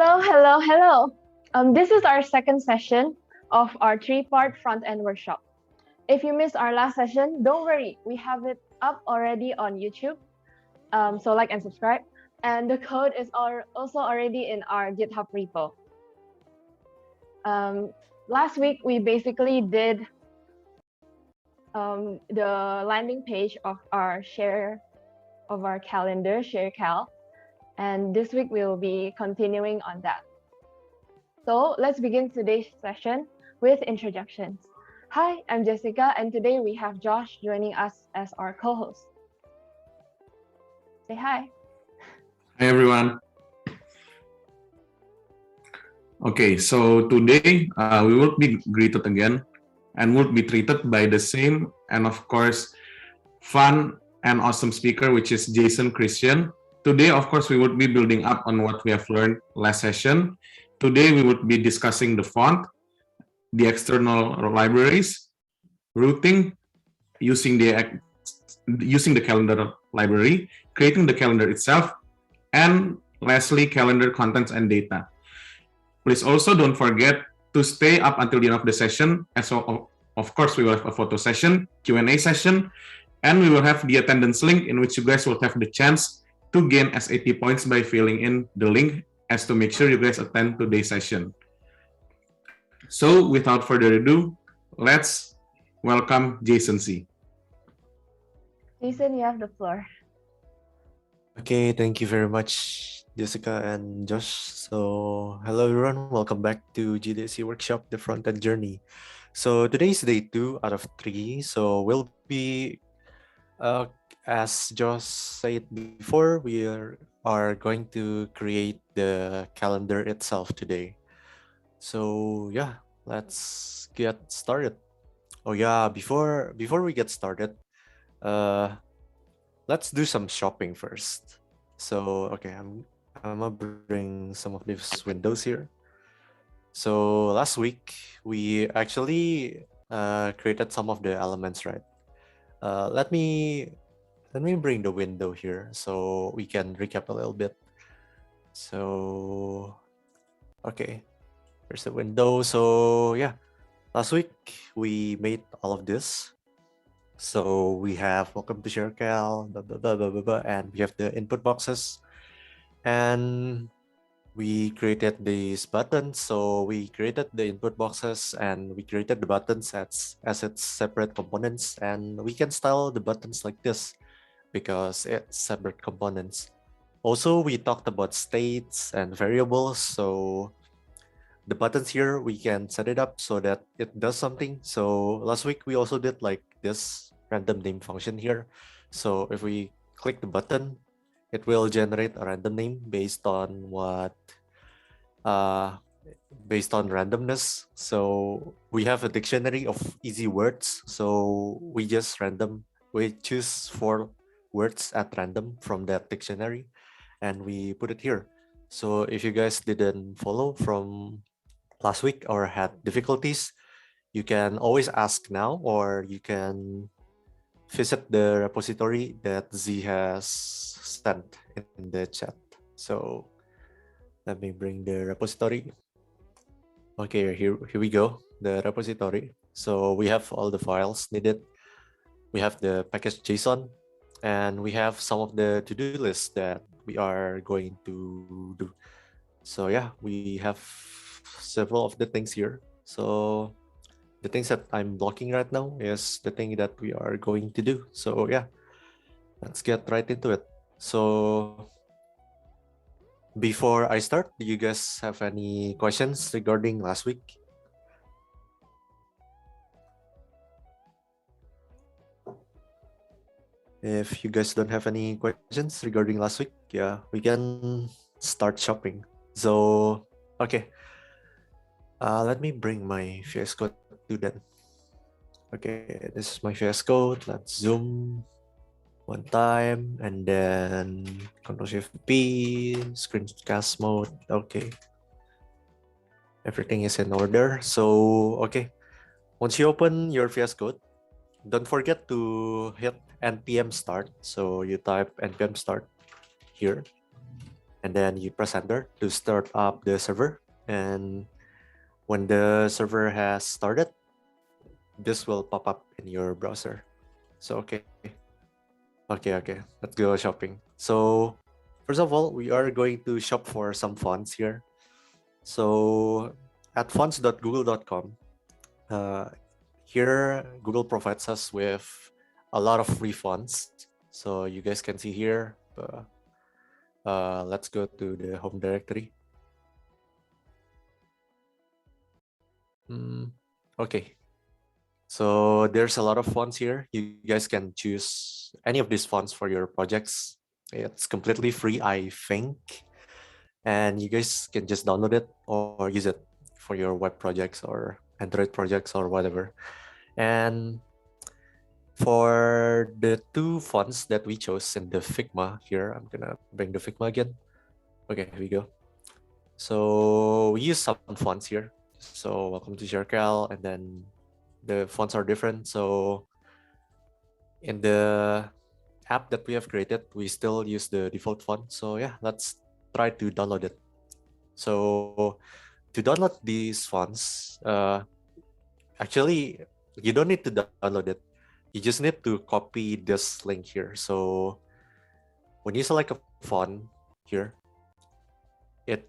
Hello. This is our second session of our three-part front-end workshop. If you missed our last session, don't worry, we have it up already on YouTube. So like and subscribe. And the code is also already in our GitHub repo. Last week, we basically did the landing page of our calendar, ShareCal. And this week, we will be continuing on that. So let's begin today's session with introductions. Hi, I'm Jessica, and today we have Josh joining us as our co-host. Say hi. Hi, everyone. Okay, so today we will be greeted again and will be treated by the same and of course fun and awesome speaker, which is Jason Christian. Today, of course, we would be building up on what we have learned last session. Today, we would be discussing the font, the external libraries, routing, using the calendar library, creating the calendar itself, and lastly, calendar contents and data. Please also don't forget to stay up until the end of the session. As of course, we will have a photo session, Q&A session, and we will have the attendance link in which you guys will have the chance to gain SAT points by filling in the link as to make sure you guys attend today's session. So without further ado, let's welcome Jason C. Jason, you have the floor. Okay, thank you very much, Jessica and Josh. So, hello everyone, welcome back to GDSC workshop, the front-end journey. So today's day 2 out of 3. So we'll be, as Josh said before, we are going to create the calendar itself today. So yeah, let's get started. Oh yeah, before we get started, let's do some shopping first. So okay, I'm gonna bring some of these windows here. So last week we actually created some of the elements, right? Let me bring the window here so we can recap a little bit. So okay, here's the window. So yeah, last week we made all of this. So we have welcome to ShareCal, and we have the input boxes, and we created these buttons. So we created the input boxes and we created the buttons as its separate components, and we can style the buttons like this because it's separate components. Also, we talked about states and variables. So the buttons here, we can set it up so that it does something. So last week we also did like this random name function here. So if we click the button, it will generate a random name based on what based on randomness. So we have a dictionary of easy words. So we choose 4 words at random from that dictionary and we put it here. So if you guys didn't follow from last week or had difficulties, you can always ask now, or you can visit the repository that Z has sent in the chat. So let me bring the repository. Okay, here we go, the repository. So we have all the files needed. We have the package JSON, and we have some of the to-do lists that we are going to do. So yeah, we have several of the things here. So the things that I'm blocking right now is the thing that we are going to do. So yeah, let's get right into it. So before I start, do you guys have any questions regarding last week? If you guys don't have any questions regarding last week, yeah, we can start shopping. So okay, let me bring my VS Code to that. Okay, this is my VS Code. Let's zoom one time and then Ctrl+Shift+P, screencast mode. Okay, everything is in order. So okay, once you open your VS Code, don't forget to hit npm start. So you type npm start here, and then you press enter to start up the server. And when the server has started, this will pop up in your browser. So okay, let's go shopping. So first of all, we are going to shop for some fonts here. So at fonts.google.com, here Google provides us with a lot of free fonts. So you guys can see here. Let's go to the home directory. Okay. So there's a lot of fonts here. You guys can choose any of these fonts for your projects. It's completely free, I think. And you guys can just download it or use it for your web projects or Android projects or whatever. And for the two fonts that we chose in the Figma here, I'm gonna bring the Figma again. Okay, here we go. So we use some fonts here. So welcome to Circle, and then the fonts are different. So in the app that we have created, we still use the default font. So yeah, let's try to download it. So to download these fonts, actually, you don't need to download it. You just need to copy this link here. So when you select a font here, you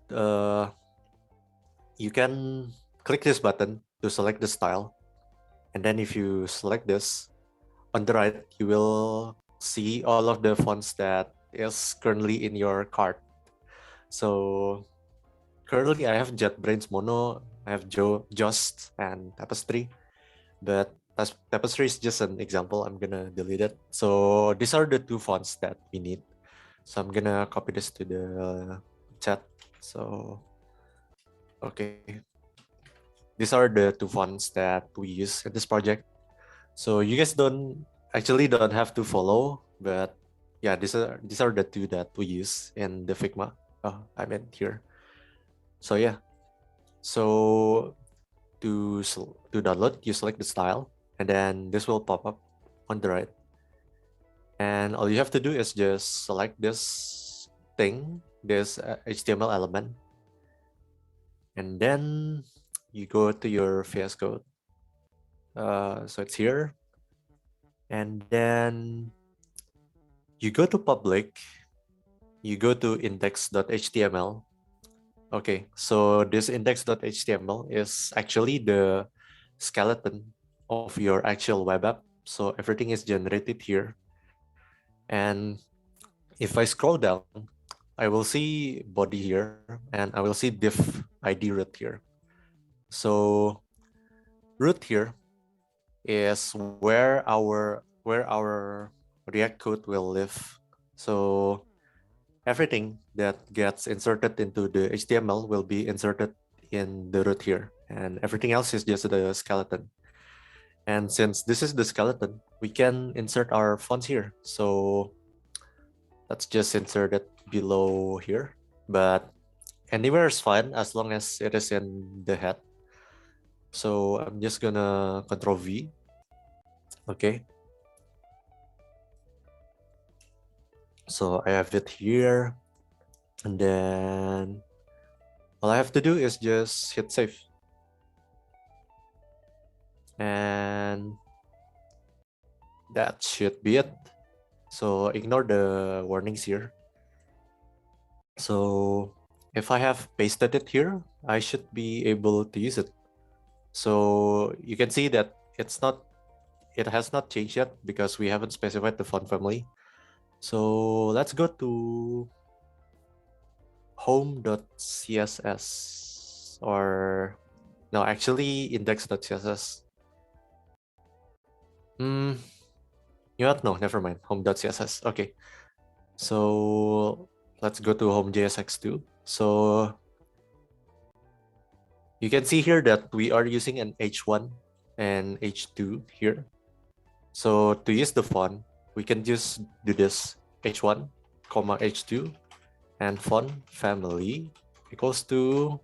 can click this button to select the style. And then if you select this, on the right, you will see all of the fonts that is currently in your cart. So currently I have JetBrains Mono, I have Just, and Tapestry. But Tapestry is just an example. I'm gonna delete it. So these are the two fonts that we need. So I'm gonna copy this to the chat. So, okay. These are the two fonts that we use in this project. So you guys don't have to follow, but yeah, these are the two that we use in the Figma. I meant here. So yeah. So to download, you select the style, and then this will pop up on the right. And all you have to do is just select this thing, this HTML element, and then you go to your VS Code. So it's here, and then you go to public, you go to index.html. Okay, so this index.html is actually the skeleton of your actual web app. So everything is generated here. And if I scroll down, I will see body here, and I will see div ID root here. So root here is where our React code will live. So everything that gets inserted into the HTML will be inserted in the root here, and everything else is just the skeleton. And since this is the skeleton, we can insert our fonts here. So let's just insert it below here, but anywhere is fine as long as it is in the head. So I'm just gonna Control V. Okay. So I have it here, and then all I have to do is just hit save. And that should be it. So ignore the warnings here. So if I have pasted it here, I should be able to use it. So you can see that it has not changed yet because we haven't specified the font family. So let's go to home.css, or no, actually index.css. You know what? No, never mind. Home.css. Okay. So let's go to home.jsx2. So you can see here that we are using an H1 and H2 here. So to use the font, we can just do this H1, H2, and font family equals to,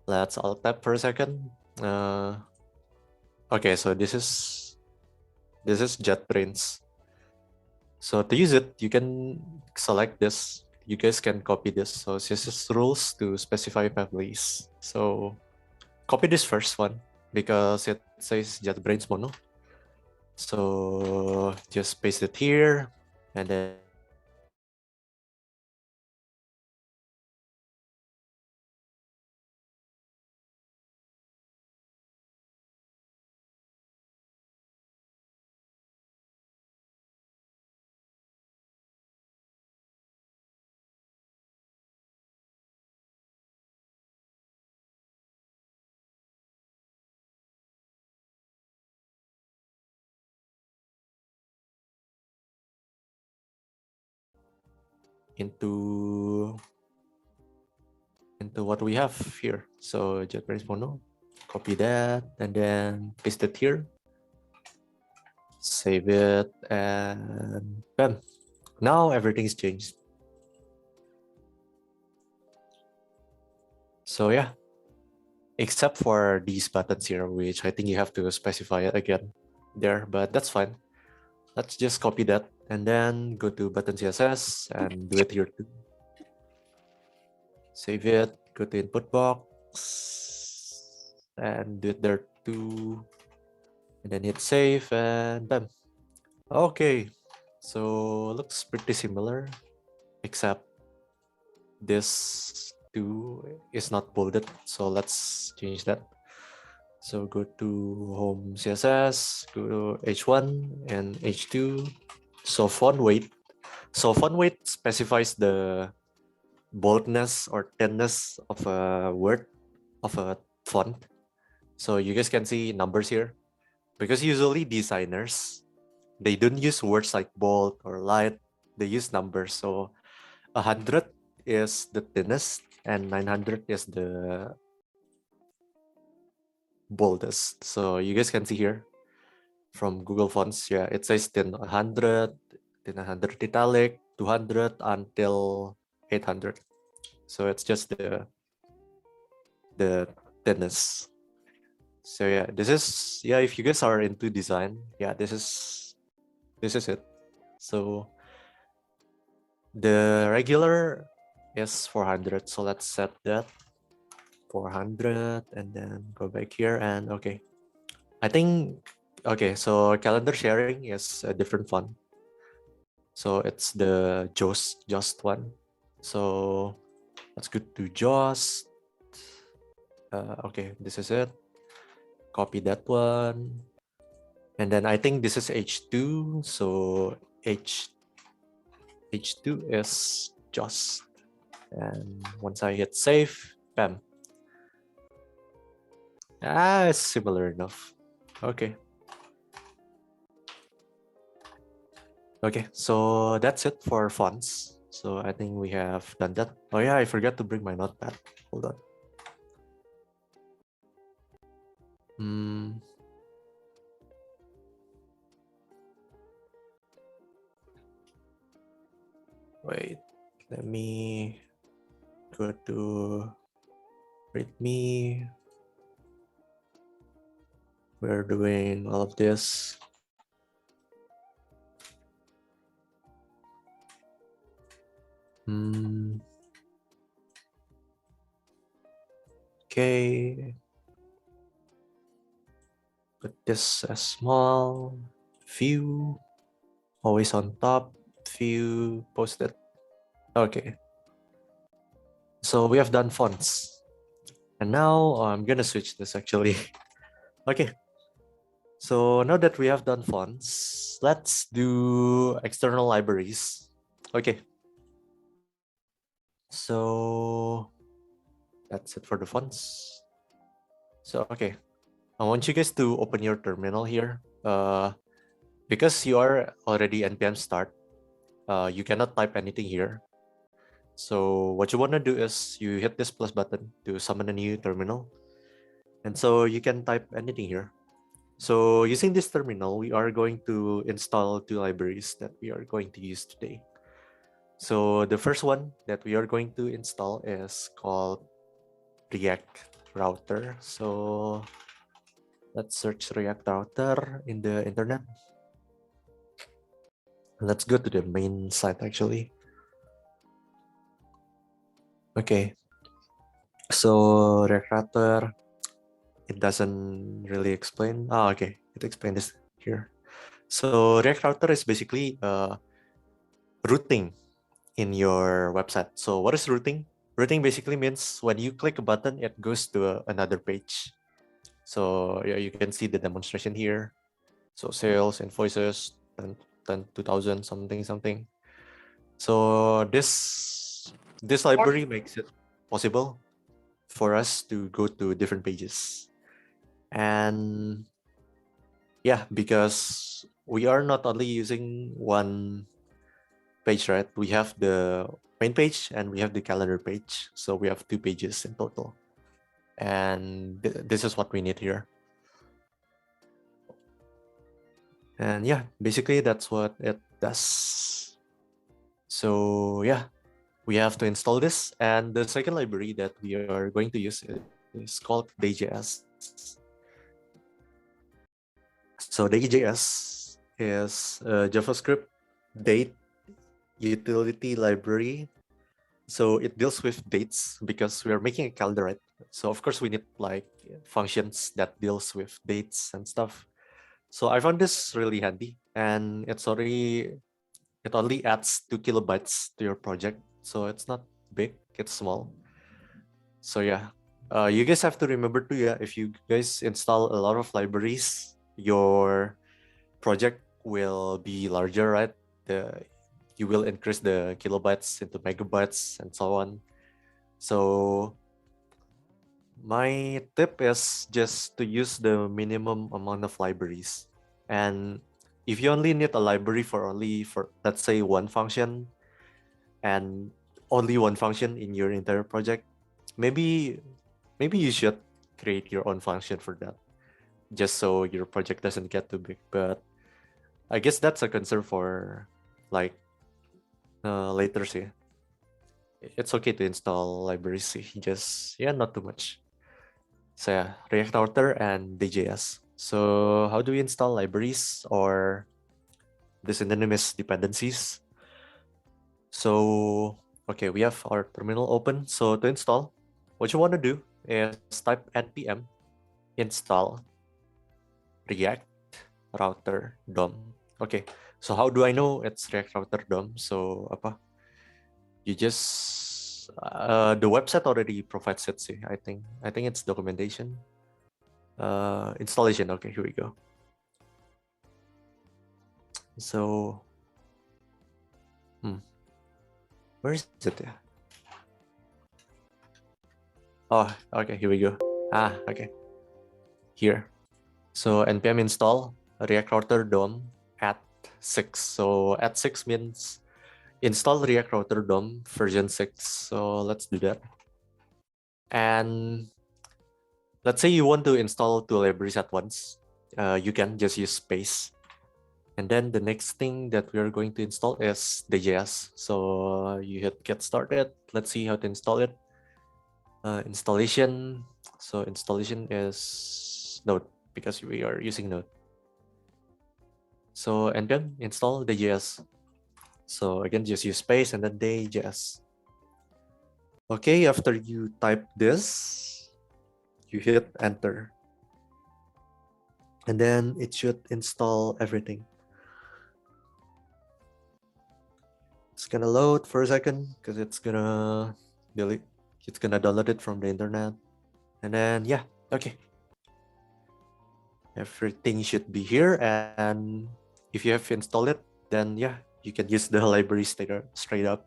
let's alt tab for a second. Okay, so this is JetBrains. So to use it, you can select this you guys can copy this. So CSS rules to specify families. So copy this first one because it says JetBrains mono. So just paste it here and then into what we have here. So JetBrains mono, copy that and then paste it here. Save it and bam. Now everything's changed. So yeah, except for these buttons here, which I think you have to specify it again there, but that's fine. Let's just copy that and then go to button CSS and do it here too. Save it, go to input box and do it there too. And then hit save and bam. Okay, so looks pretty similar, except this two is not bolded. So let's change that. So go to home CSS, go to H1 and H2. So font weight. So font weight specifies the boldness or thinness of a word, of a font. So you guys can see numbers here. Because usually designers, they don't use words like bold or light. They use numbers. So 100 is the thinnest and 900 is the boldest. So you guys can see here from Google Fonts, yeah, it says thin 100, thin 100 italic, 200 until 800. So it's just the thinness. So yeah, this is, yeah, if you guys are into design, yeah, this is it. So the regular is 400. So let's set that 400 and then go back here and okay. I think, okay, so calendar sharing is a different font. So it's the Just one. So let's go to Just. Okay, this is it. Copy that one. And then I think this is H2. So H2 is Just. And once I hit save, bam. It's similar enough. Okay. Okay, so that's it for fonts. So I think we have done that. Oh yeah, I forgot to bring my notepad. Hold on. Wait, let me go to readme. We're doing all of this. Okay. Put this as small. View. Always on top. View. Posted. Okay. So we have done fonts. And now I'm gonna switch this actually. Okay. So now that we have done fonts, let's do external libraries. Okay. So that's it for the fonts. So, okay. I want you guys to open your terminal here. Because you are already npm start, you cannot type anything here. So what you want to do is you hit this plus button to summon a new terminal. And so you can type anything here. So using this terminal, we are going to install two libraries that we are going to use today. So the first one that we are going to install is called React Router. So let's search React Router in the internet. Let's go to the main site actually. Okay. So React Router, it doesn't really explain. Oh, okay. It explains this here. So React Router is basically routing in your website. So what is routing? Routing basically means when you click a button, it goes to another page. So yeah, you can see the demonstration here. So sales, invoices, 2000, something. So this library makes it possible for us to go to different pages. And yeah, because we are not only using one page, right? We have the main page and we have the calendar page. So we have 2 pages in total. And this is what we need here. And yeah, basically that's what it does. So yeah, we have to install this. And the second library that we are going to use is called DJS. So DJS is a JavaScript date utility library. So it deals with dates because we are making a calendar, right? So of course we need like functions that deals with dates and stuff. So I found this really handy, and it only adds 2 kilobytes to your project. So it's not big, it's small. So yeah, you guys have to remember too, yeah, if you guys install a lot of libraries, your project will be larger, right? You will increase the kilobytes into megabytes and so on. So my tip is just to use the minimum amount of libraries. And if you only need a library for let's say one function and only one function in your entire project, maybe you should create your own function for that, just so your project doesn't get too big. But I guess that's a concern for like later. See, it's okay to install libraries, just not too much. So yeah, React Router and DJS. So how do we install libraries or the synonymous dependencies? So okay, we have our terminal open. So to install, what you want to do is type npm install React Router DOM. Okay, so how do I know it's React Router DOM? So you just the website already provides it. See, I think it's documentation. Installation. Okay, here we go. So where is it? Oh, okay, here we go. Okay, here. So npm install React Router DOM at 6. So at 6 means install React Router DOM version 6. So let's do that. And let's say you want to install 2 libraries at once. You can just use space. And then the next thing that we are going to install is DJS. So you hit get started. Let's see how to install it. Installation. So installation is Node because we are using Node. So and then install DJS. So again, just use space and then DJS. Okay, after you type this, you hit enter. And then it should install everything. It's gonna load for a second because it's gonna download it from the internet. And then yeah, okay. Everything should be here, and if you have installed it, then yeah, you can use the library straight up.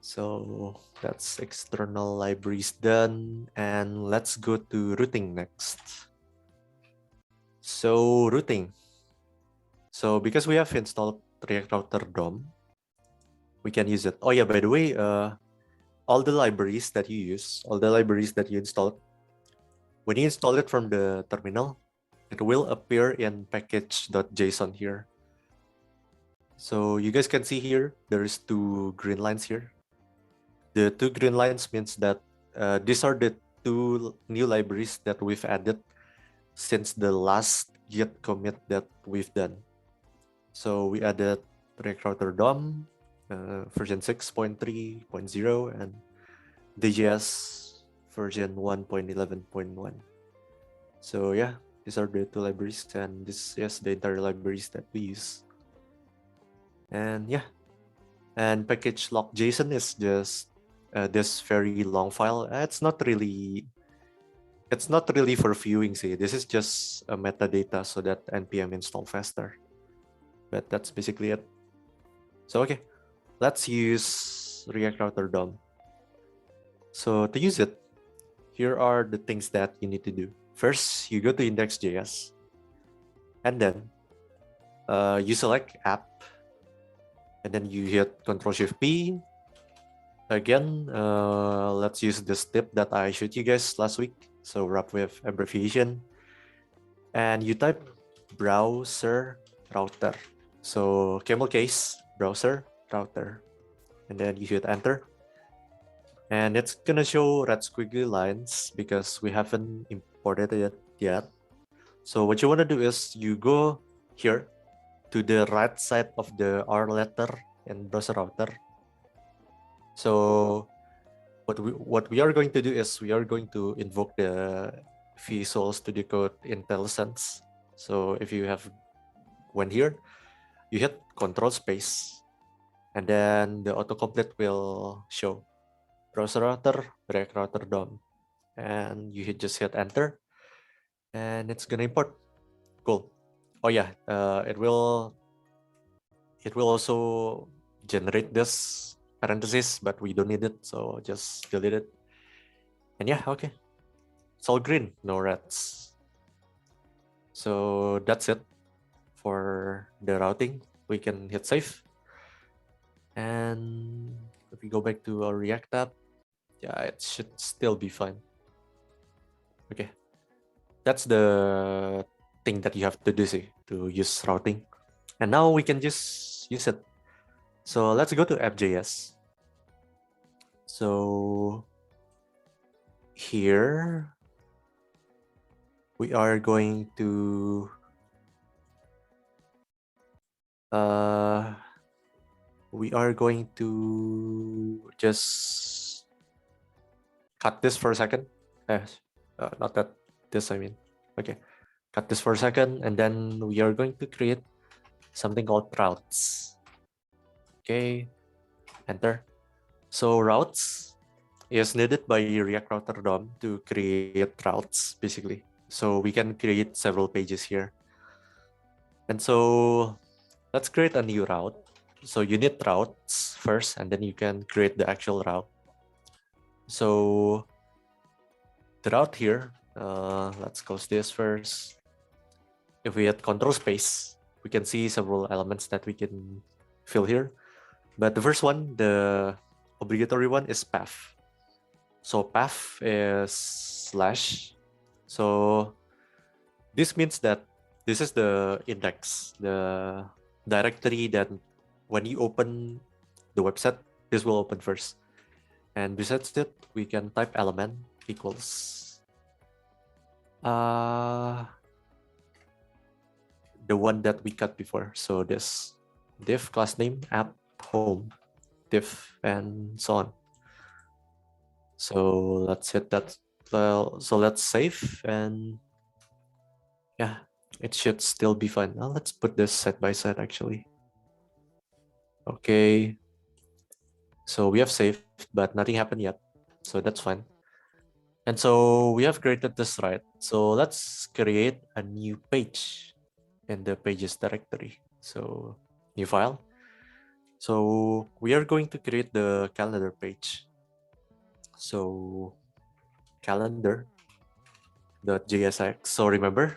So that's external libraries done, and let's go to routing next. So routing. So because we have installed React Router DOM, we can use it. Oh yeah, by the way, all the libraries that you use, all the libraries that you installed, when you install it from the terminal, it will appear in package.json here. So you guys can see here, there's 2 green lines here. The 2 green lines means that these are the 2 new libraries that we've added since the last git commit that we've done. So we added React Router DOM, version 6.3.0, and the JS version 1.11.1. So yeah, these are the two libraries, and this is the entire libraries that we use. And yeah, and package lock.json is just this very long file. It's not really for viewing. See, this is just a metadata so that npm install faster. But that's basically it. So okay, let's use React Router DOM. So to use it, here are the things that you need to do. First, you go to index.js, and then you select app, and then you hit Ctrl+Shift+P. Again, let's use this tip that I showed you guys last week. So wrap with abbreviation, and you type browser router. So camel case browser router, and then you hit enter. And it's gonna show red squiggly lines because we haven't imported it yet. So what you wanna do is you go here to the right side of the R letter in browser router. So what we are going to do is we are going to invoke the Visual Studio Code IntelliSense. So if you have one here, you hit Control space, and then the autocomplete will show browser router, React Router DOM, and you just hit enter, and it's gonna import. Cool. Oh yeah, it will also generate this parenthesis, but we don't need it, so just delete it. And yeah, okay, it's all green, no reds. So that's it for the routing. We can hit save, and if we go back to our React app, yeah, it should still be fine. Okay, that's the thing that you have to do, see, to use routing. And now we can just use it. So let's go to app.js. So here we are going to just cut this for a second. Not that this, I mean. Okay, cut this for a second, and then we are going to create something called routes. Okay, enter. So routes is needed by React Router DOM to create routes, basically. So we can create several pages here. And so let's create a new route. So you need routes first, and then you can create the actual route. So the route here, let's close this first. If we hit Control space, we can see several elements that we can fill here. But the first one, the obligatory one, is path. So path is /. So this means that this is the index, the directory that when you open the website, this will open first. And besides that, we can type element equals the one that we cut before. So this div class name app home div and so on. So let's hit that. So let's save, and yeah, it should still be fine. Now let's put this side by side actually. Okay. So we have saved, but nothing happened yet. So that's fine. And so we have created this, right? So let's create a new page in the pages directory. So new file. So we are going to create the calendar page. So calendar.jsx. So remember,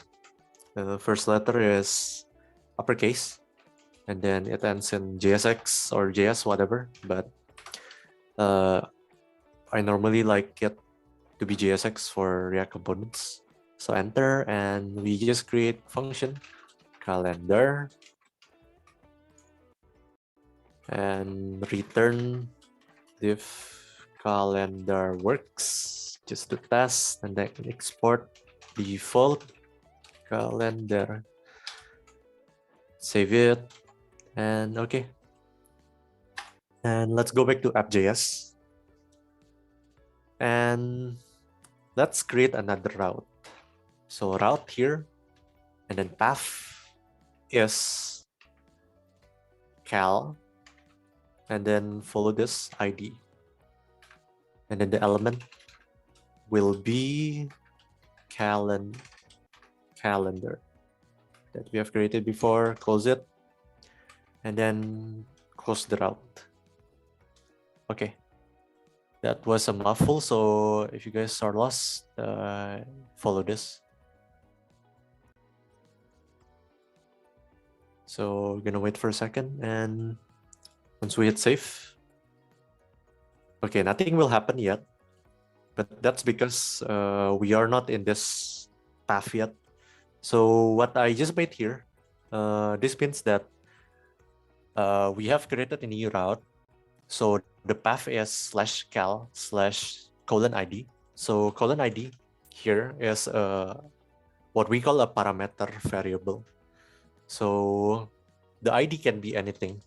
the first letter is uppercase, and then it ends in JSX or JS, whatever. But I normally like it to be JSX for React components. So enter, and we just create function calendar and return div calendar works just to test, and then export default calendar. Save it, and okay. And let's go back to app.js. And let's create another route. So route here, and then path is cal, and then follow this ID. And then the element will be calendar that we have created before. Close it, and then close the route. Okay, that was a mouthful, so if you guys are lost, follow this. So we're gonna wait for a second, and once we hit save, okay, nothing will happen yet, but that's because we are not in this path yet. So what I just made here, this means that we have created a new route. So the path is /cal/:ID. So :ID here is what we call a parameter variable. So the ID can be anything.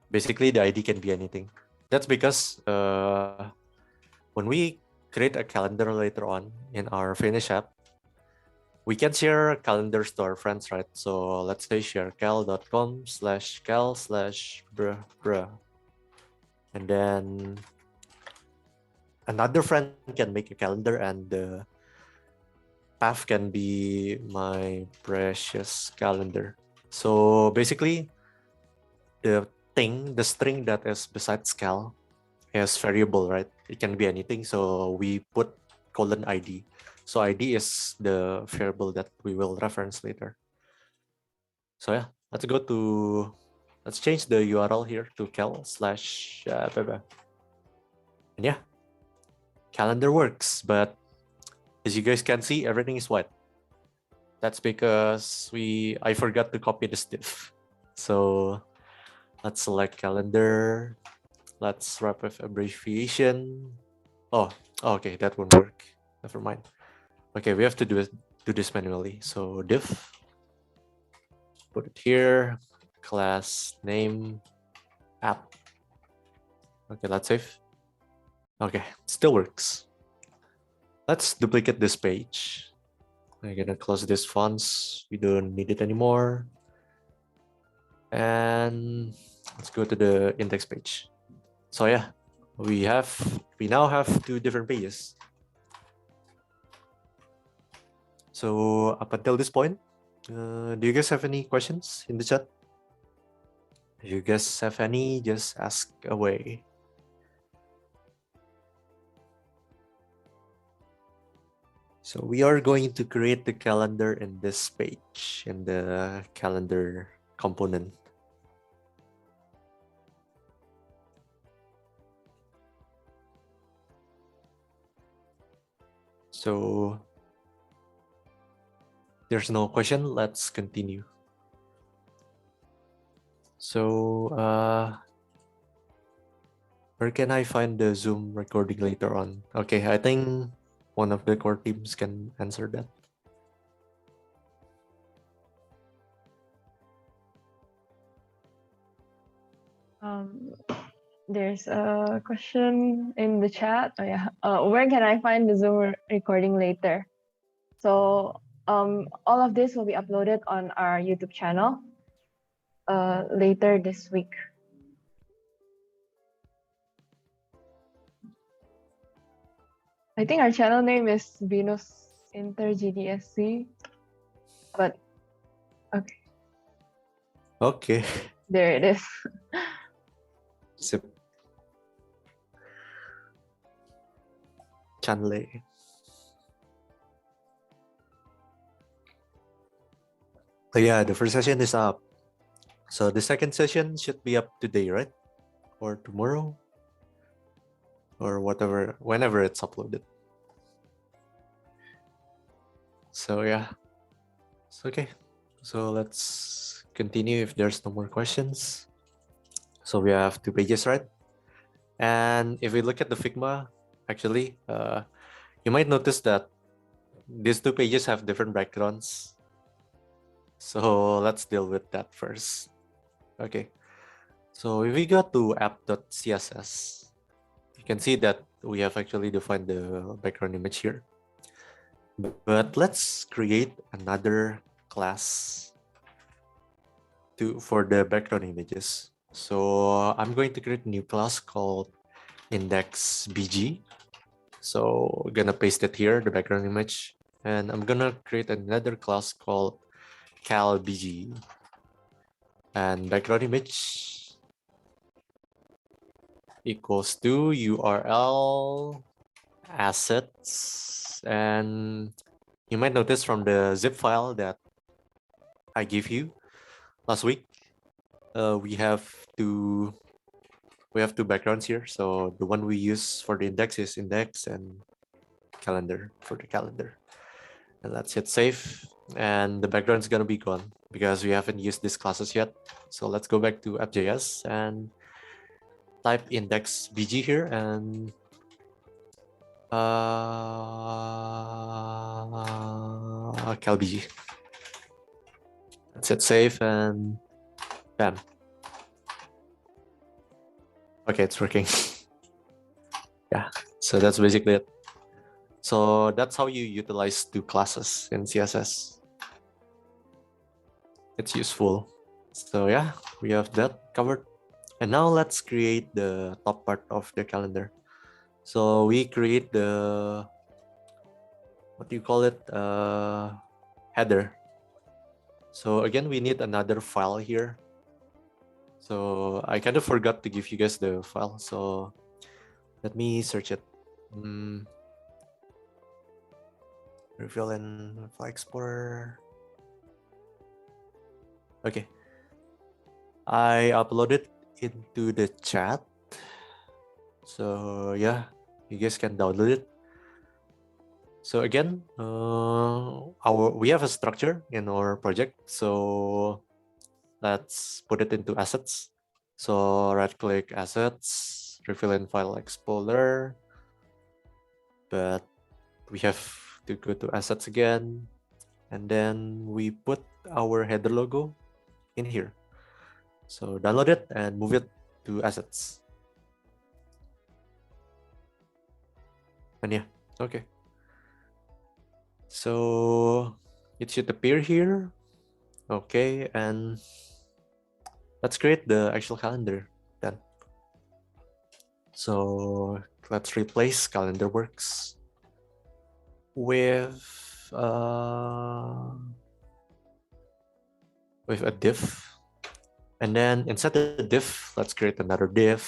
Basically, the ID can be anything. That's because when we create a calendar later on in our finish app, we can share calendars to our friends, right? So let's say share cal.com/cal/bruh. And then another friend can make a calendar, and the path can be my precious calendar. So basically, the string that is besides cal is variable, right? It can be anything. So we put :ID. So ID is the variable that we will reference later. So yeah, let's change the URL here to cal/. And yeah, calendar works, but as you guys can see, everything is white. That's because I forgot to copy this div. So let's select calendar. Let's wrap with abbreviation. Oh, okay, that won't work. Never mind. Okay, we have to do this manually. So div, put it here, class name app. Okay, let's save. Okay, still works. Let's duplicate this page. I'm gonna close this fonts. We don't need it anymore. And let's go to the index page. So yeah, we now have 2 different pages. So up until this point, do you guys have any questions in the chat? If you guys have any, just ask away. So we are going to create the calendar in this page, in the calendar component. So there's no question, let's continue. So where can I find the Zoom recording later on? Okay, I think one of the core teams can answer that. There's a question in the chat. Oh yeah, where can I find the Zoom recording later? So all of this will be uploaded on our YouTube channel later this week. I think our channel name is Binus Inter GDSC, but okay. Okay. There it is. Sip. Chanle. So yeah, the first session is up. So the second session should be up today, right? Or tomorrow? Or whatever, whenever it's uploaded. So yeah, it's okay. So let's continue if there's no more questions. So we have 2 pages, right? And if we look at the Figma, actually, you might notice that these 2 pages have different backgrounds. So let's deal with that first. Okay. So if we go to app.css, you can see that we have actually defined the background image here. But let's create another class for the background images. So I'm going to create a new class called index.bg. So I'm gonna paste it here, the background image, and I'm gonna create another class called Qalbiah, and background image equals to URL assets, and you might notice from the zip file that I gave you last week, we have two backgrounds here. So the one we use for the index is index, and calendar for the calendar. And let's hit save, and the background is gonna be gone because we haven't used these classes yet. So let's go back to app.js and type index.bg here, and Qalbiah. Let's hit save, and bam. Okay, it's working. Yeah, so that's basically it. So that's how you utilize two classes in CSS. It's useful. So yeah, we have that covered. And now let's create the top part of the calendar. So we create the, what do you call it? Header. So again, we need another file here. So I kind of forgot to give you guys the file. So let me search it. Reveal in File Explorer. Okay. I uploaded into the chat. So yeah, you guys can download it. So again, we have a structure in our project. So let's put it into assets. So right click assets, reveal in File Explorer. But we have to go to assets again, and then we put our header logo in here. So download it and move it to assets. And yeah, okay. So it should appear here. Okay, and let's create the actual calendar then. So let's replace calendar works with a div, and then inside the div, let's create another div.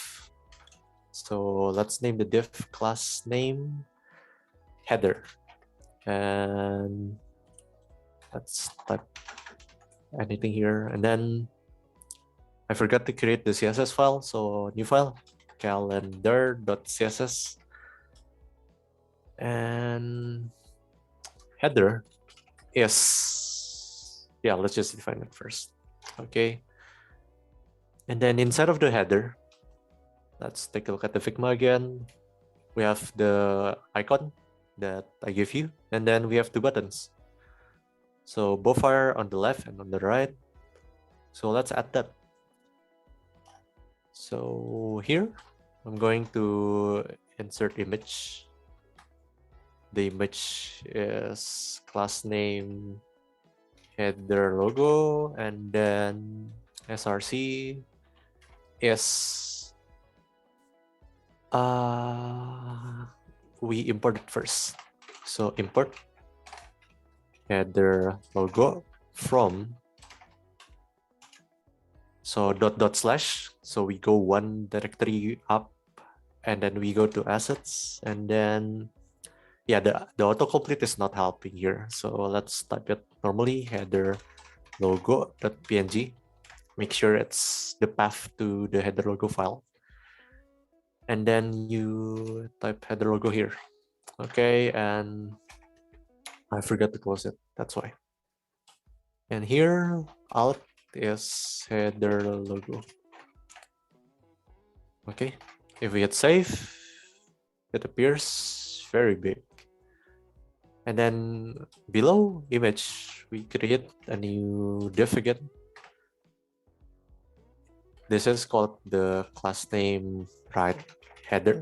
So let's name the div class name header, and let's type anything here. And then I forgot to create the CSS file, so new file, calendar.css, and header is, yeah, let's just define it first. Okay, and then inside of the header, let's take a look at the Figma again. We have the icon that I give you, and then we have two buttons. So both are on the left and on the right. So let's add that. So here, I'm going to insert image. The image is class name header logo, and then src is we import it first. So import header logo from, so // so we go one directory up, and then we go to assets, and then yeah, the autocomplete is not helping here, so let's type it normally, header logo.png. Make sure it's the path to the header logo file, and then you type header logo here. Okay, and I forgot to close it, that's why. And here alt is header logo. Okay, if we hit save, it appears very big. And then below image, we create a new div again. This is called the class name right header.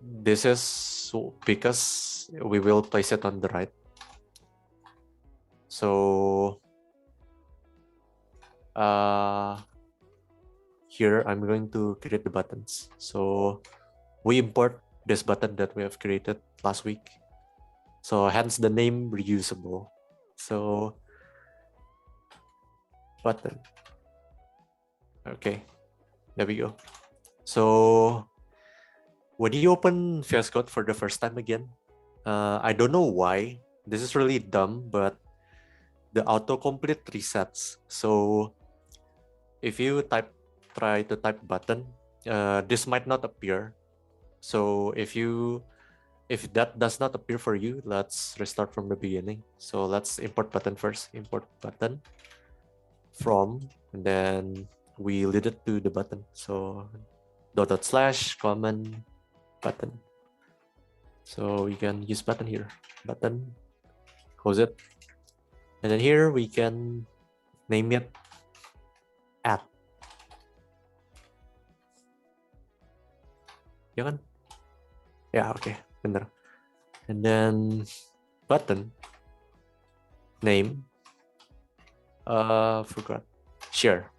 This is because we will place it on the right. So here I'm going to create the buttons. So we import this button that we have created last week. So hence the name reusable. So button. Okay, there we go. So when you open VS Code for the first time again, I don't know why. This is really dumb, but the autocomplete resets. So if you try to type button, this might not appear. So if that does not appear for you, let's restart from the beginning. So let's import button first. Import button from, and then we lead it to the button. So // common button. So we can use button here. Button, close it. And then here we can name it add. Ya kan? Yeah, okay, bener. And then button name, forgot, share.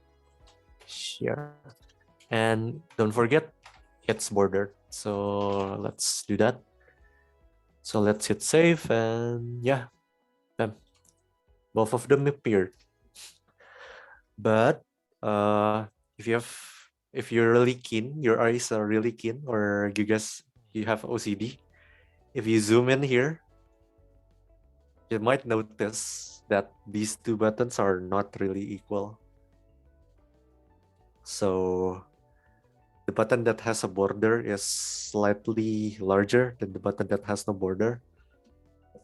And don't forget it's bordered. So let's do that. So let's hit save, and yeah, bam. Both of them appeared. But if you're really keen, your eyes are really keen, or you have OCD, if you zoom in here, you might notice that these two buttons are not really equal. So the button that has a border is slightly larger than the button that has no border.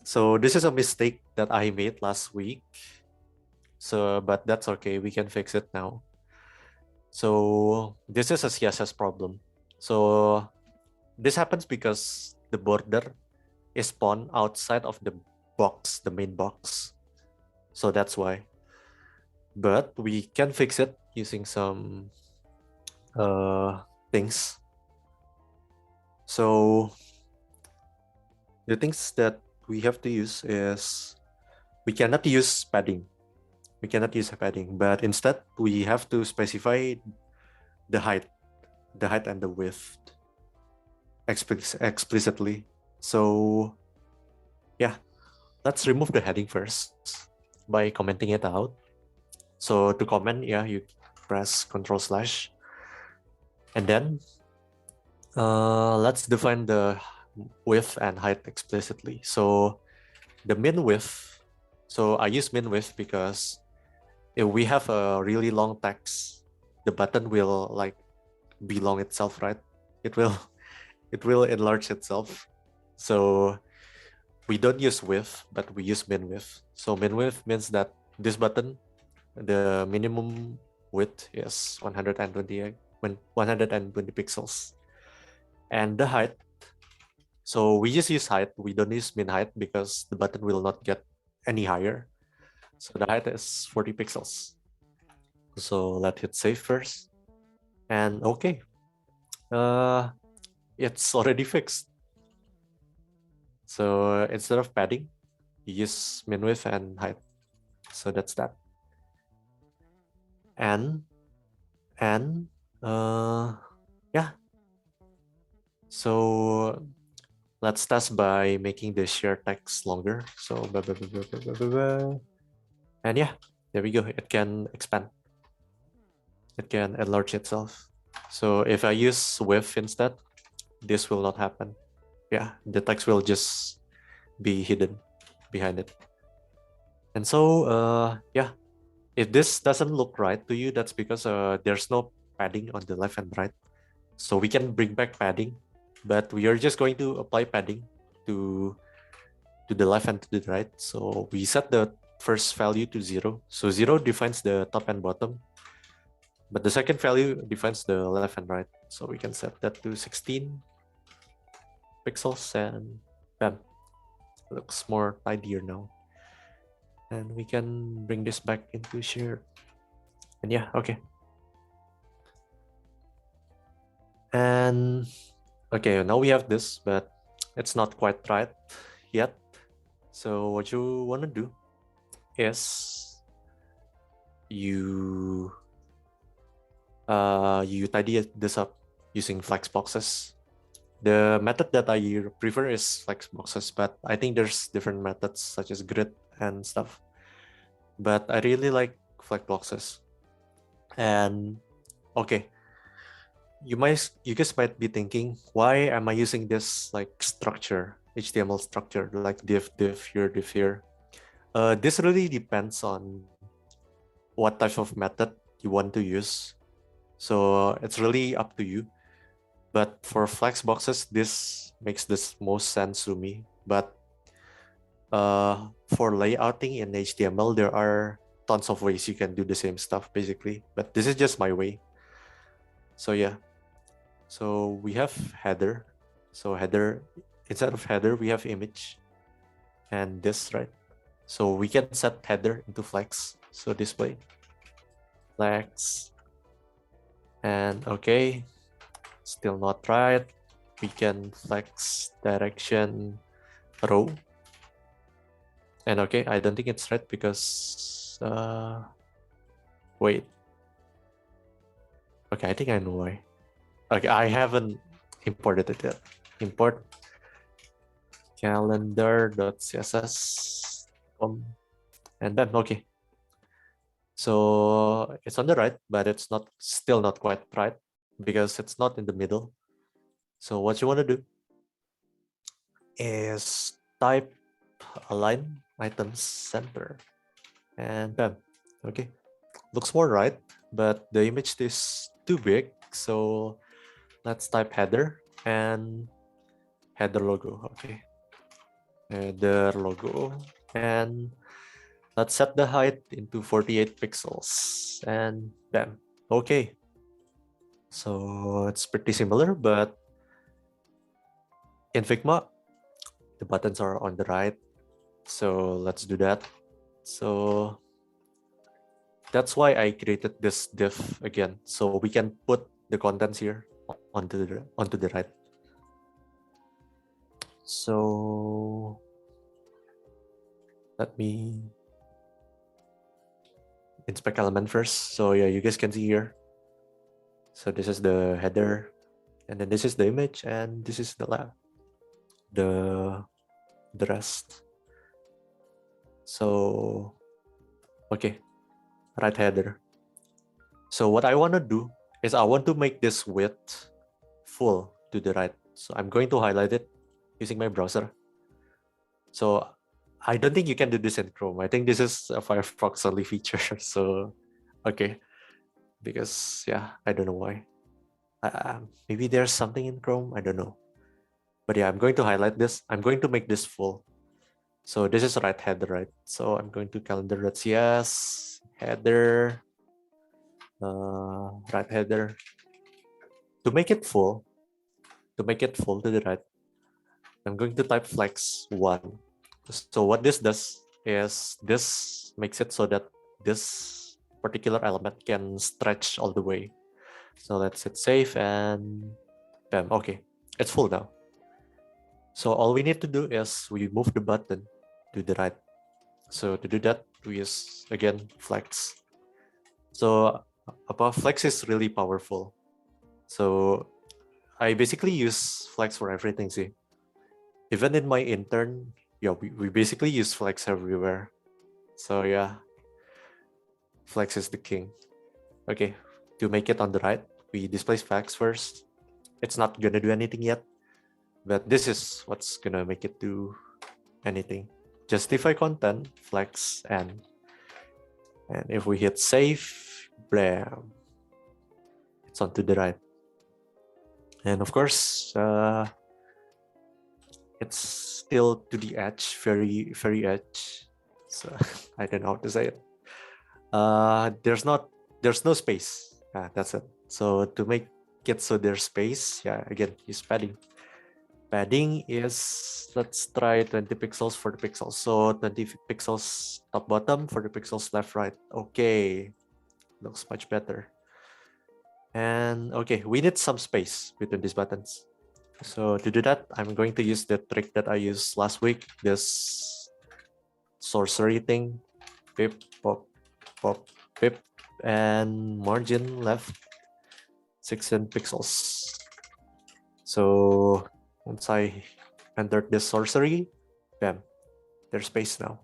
So this is a mistake that I made last week. So, but that's okay, we can fix it now. So this is a CSS problem. So this happens because the border is spawned outside of the box, the main box. So that's why. But we can fix it using some things. So the things that we have to use is we cannot use padding. But instead we have to specify the height and the width explicitly. So yeah, let's remove the heading first by commenting it out. So to comment, yeah, you press Ctrl/, and then let's define the width and height explicitly. So the min width, so I use min width because if we have a really long text, the button will like be long itself, right? It will enlarge itself. So we don't use width, but we use min width. So min width means that this button, the minimum width is 120 pixels. And the height, so we just use height. We don't use min height because the button will not get any higher. So the height is 40 pixels. So let's hit save first. And okay, it's already fixed. So instead of padding, you use min width and height. So that's that. And yeah. So let's test by making the share text longer. So and yeah, there we go. It can expand. It can enlarge itself. So if I use width instead, this will not happen. Yeah, the text will just be hidden behind it. And so yeah, if this doesn't look right to you, that's because there's no padding on the left and right. So we can bring back padding, but we are just going to apply padding to the left and to the right. So we set the first value to 0. So 0 defines the top and bottom, but the second value defines the left and right. So we can set that to 16 pixels, and bam, looks more tidier now. And we can bring this back into share. And yeah, okay. And Okay, now we have this, but it's not quite right yet. So what you want to do is you tidy this up using flexboxes. The method that I prefer is flexboxes, but I think there's different methods such as grid and stuff. But I really like flexboxes. And okay, you guys might be thinking, why am I using this like structure, HTML structure, like div here, div here? This really depends on what type of method you want to use. So it's really up to you. But for flexboxes, this makes this most sense to me. But for layouting in HTML, there are tons of ways you can do the same stuff basically. But this is just my way. So yeah. So we have header. So header, instead of header, we have image and this, right? So we can set header into flex. So display flex. And okay, still not right. We can flex direction row. And okay, I don't think it's right because wait. Okay, I think I know why. Okay, I haven't imported it yet. Import calendar.css and then okay. So it's on the right, but it's not still not quite right because it's not in the middle. So what you want to do is type align items center and bam. Okay, looks more right, but the image is too big. So let's type header and header logo. Okay, header logo, and let's set the height into 48 pixels and bam. Okay, so it's pretty similar, but in Figma the buttons are on the right, so let's do that. So that's why I created this div again, so we can put the contents here onto the right. So let me inspect element first. So yeah, you guys can see here. So this is the header, and then this is the image, and this is the rest. So okay, right header. So what I want to do is I want to make this width full to the right. So I'm going to highlight it using my browser. So I don't think you can do this in Chrome. I think this is a Firefox only feature. So okay, because yeah, I don't know why. Maybe there's something in Chrome. I don't know. But yeah, I'm going to highlight this. I'm going to make this full. So this is right header, right? So I'm going to calendar.cs header, right header. To make it full to the right, I'm going to type flex 1. So what this does is this makes it so that this particular element can stretch all the way. So let's hit save and bam. Okay, it's full now. So all we need to do is we move the button to the right. So to do that, we use again flex. So above flex is really powerful. So I basically use flex for everything. See, even in my intern, yeah, we basically use flex everywhere. So yeah, flex is the king. Okay, to make it on the right, we display flex first. It's not gonna do anything yet, but this is what's gonna make it do anything. Justify content, flex, and if we hit save, blam, it's on to the right. And of course, it's still to the edge, very, very edge. So I don't know how to say it. There's no space. That's it. So to make it so there's space, yeah, again, use padding. Padding is, let's try 20 pixels for the pixels. So 20 pixels top bottom, for the pixels left right. Okay, looks much better. And okay, we need some space between these buttons. So to do that, I'm going to use the trick that I used last week, this sorcery thing, pip, pop, pop, pip, and margin left 16 pixels. So once I entered this sorcery, bam, there's space now.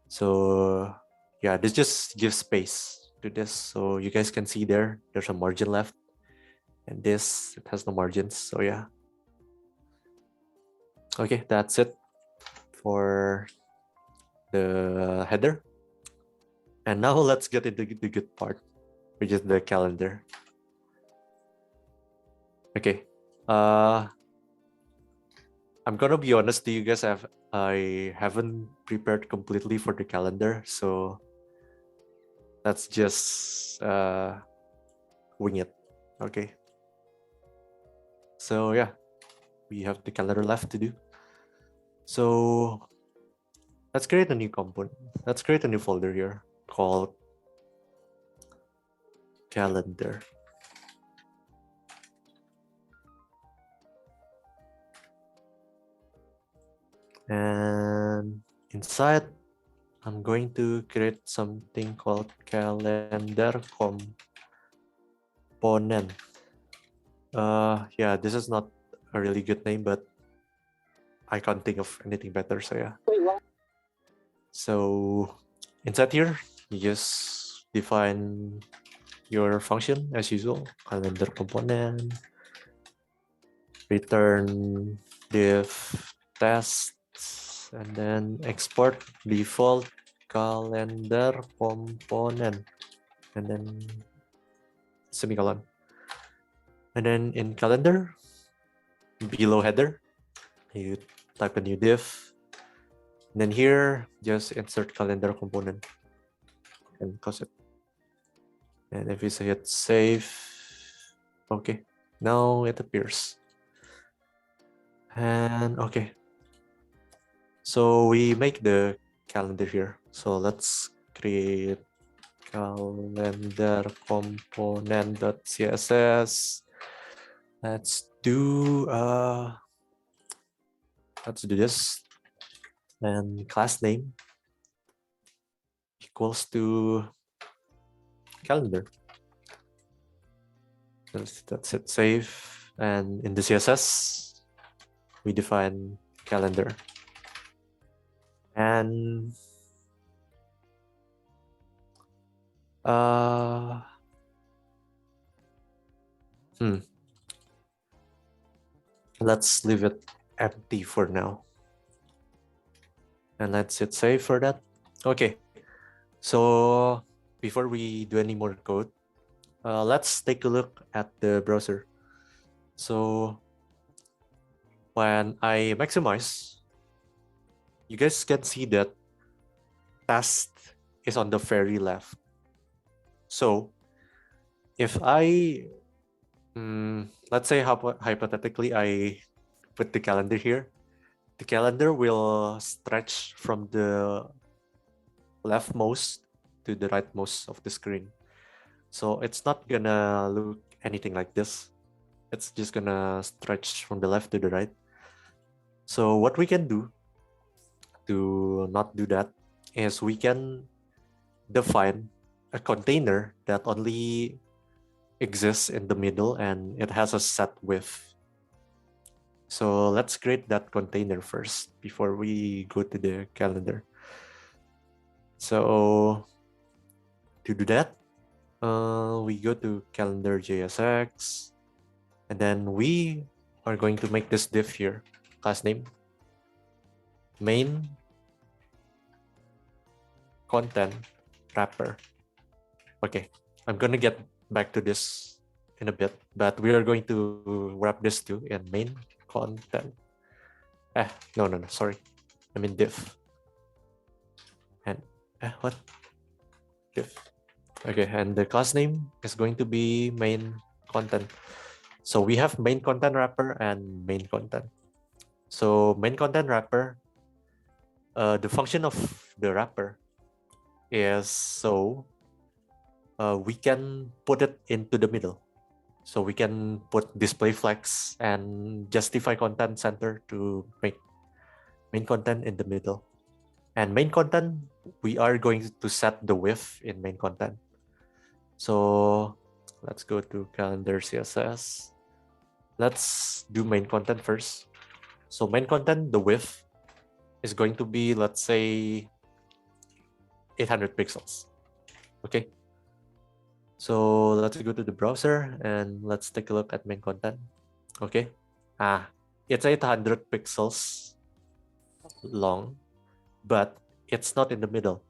So yeah, this just gives space to this. So you guys can see there's a margin left. And this, it has no margins. So yeah. Okay, that's it for the header. And now let's get into the good part, which is the calendar. Okay. I'm gonna be honest to you guys, I haven't prepared completely for the calendar, so let's just wing it. Okay. So yeah, we have the calendar left to do. So let's create a new component. Let's create a new folder here called calendar. And inside, I'm going to create something called calendar component. Yeah, this is not a really good name, but I can't think of anything better. So yeah. So inside here, you just define your function as usual, calendar component, return div tests, and then export default calendar component, and then semicolon. And then in calendar, below header, you type a new div. And then here, just insert calendar component and close it. And if you say hit save, okay, now it appears. And okay, so we make the calendar here. So let's create calendar component.css. Let's do this, and class name equals to calendar. That's it, save. And in the CSS, we define calendar. And let's leave it empty for now. And let's hit save for that. Okay, so before we do any more code, let's take a look at the browser. So when I maximize, you guys can see that test is on the very left. So if I, let's say hypothetically, I put the calendar here, the calendar will stretch from the leftmost to the rightmost of the screen. So it's not gonna look anything like this. It's just gonna stretch from the left to the right. So what we can do to not do that is we can define a container that only exists in the middle and it has a set width. So let's create that container first before we go to the calendar. So to do that, we go to calendar JSX, and then we are going to make this div here, class name, main content wrapper. Okay, I'm gonna get back to this in a bit, but we are going to wrap this too in main content. No, sorry. I mean div. And what? Div. Okay, and the class name is going to be main content. So we have main content wrapper and main content. So main content wrapper, the function of the wrapper is so we can put it into the middle. So we can put display flex and justify content center to make main content in the middle. And main content, we are going to set the width in main content. So let's go to calendar CSS. Let's do main content first. So main content, the width is going to be, let's say, 800 pixels. Okay. So let's go to the browser and let's take a look at main content. Okay. It's 800 pixels long, but it's not in the middle.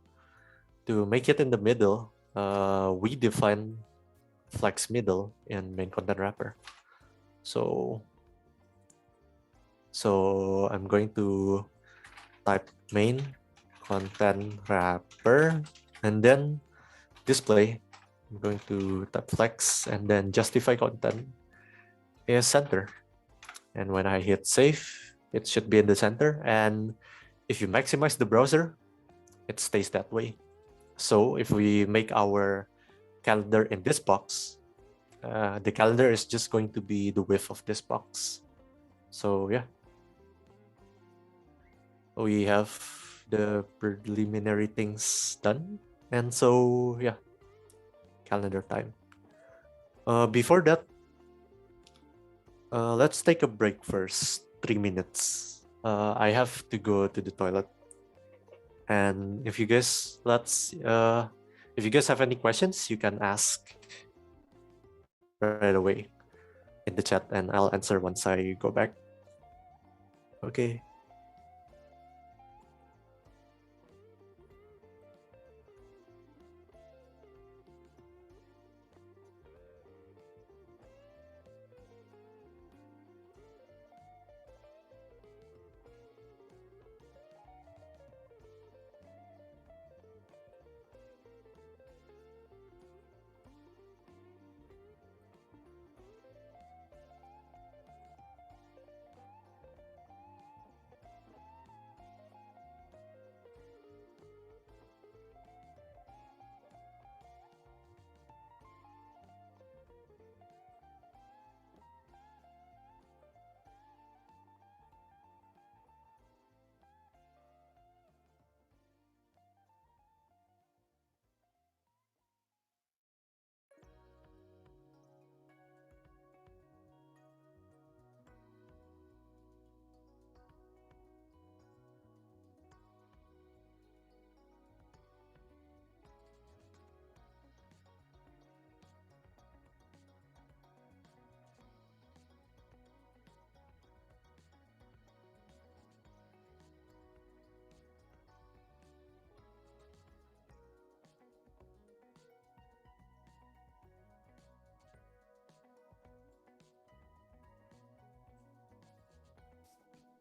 To make it in the middle, we define flex middle in main content wrapper. So I'm going to type main content wrapper and then display. I'm going to type flex and then justify content is center. And when I hit save, it should be in the center. And if you maximize the browser, it stays that way. So if we make our calendar in this box, the calendar is just going to be the width of this box. So yeah, we have the preliminary things done. And so yeah, calendar time. Before that, let's take a break first, 3 minutes. I have to go to the toilet. And if you guys have any questions, you can ask right away in the chat and I'll answer once I go back. Okay.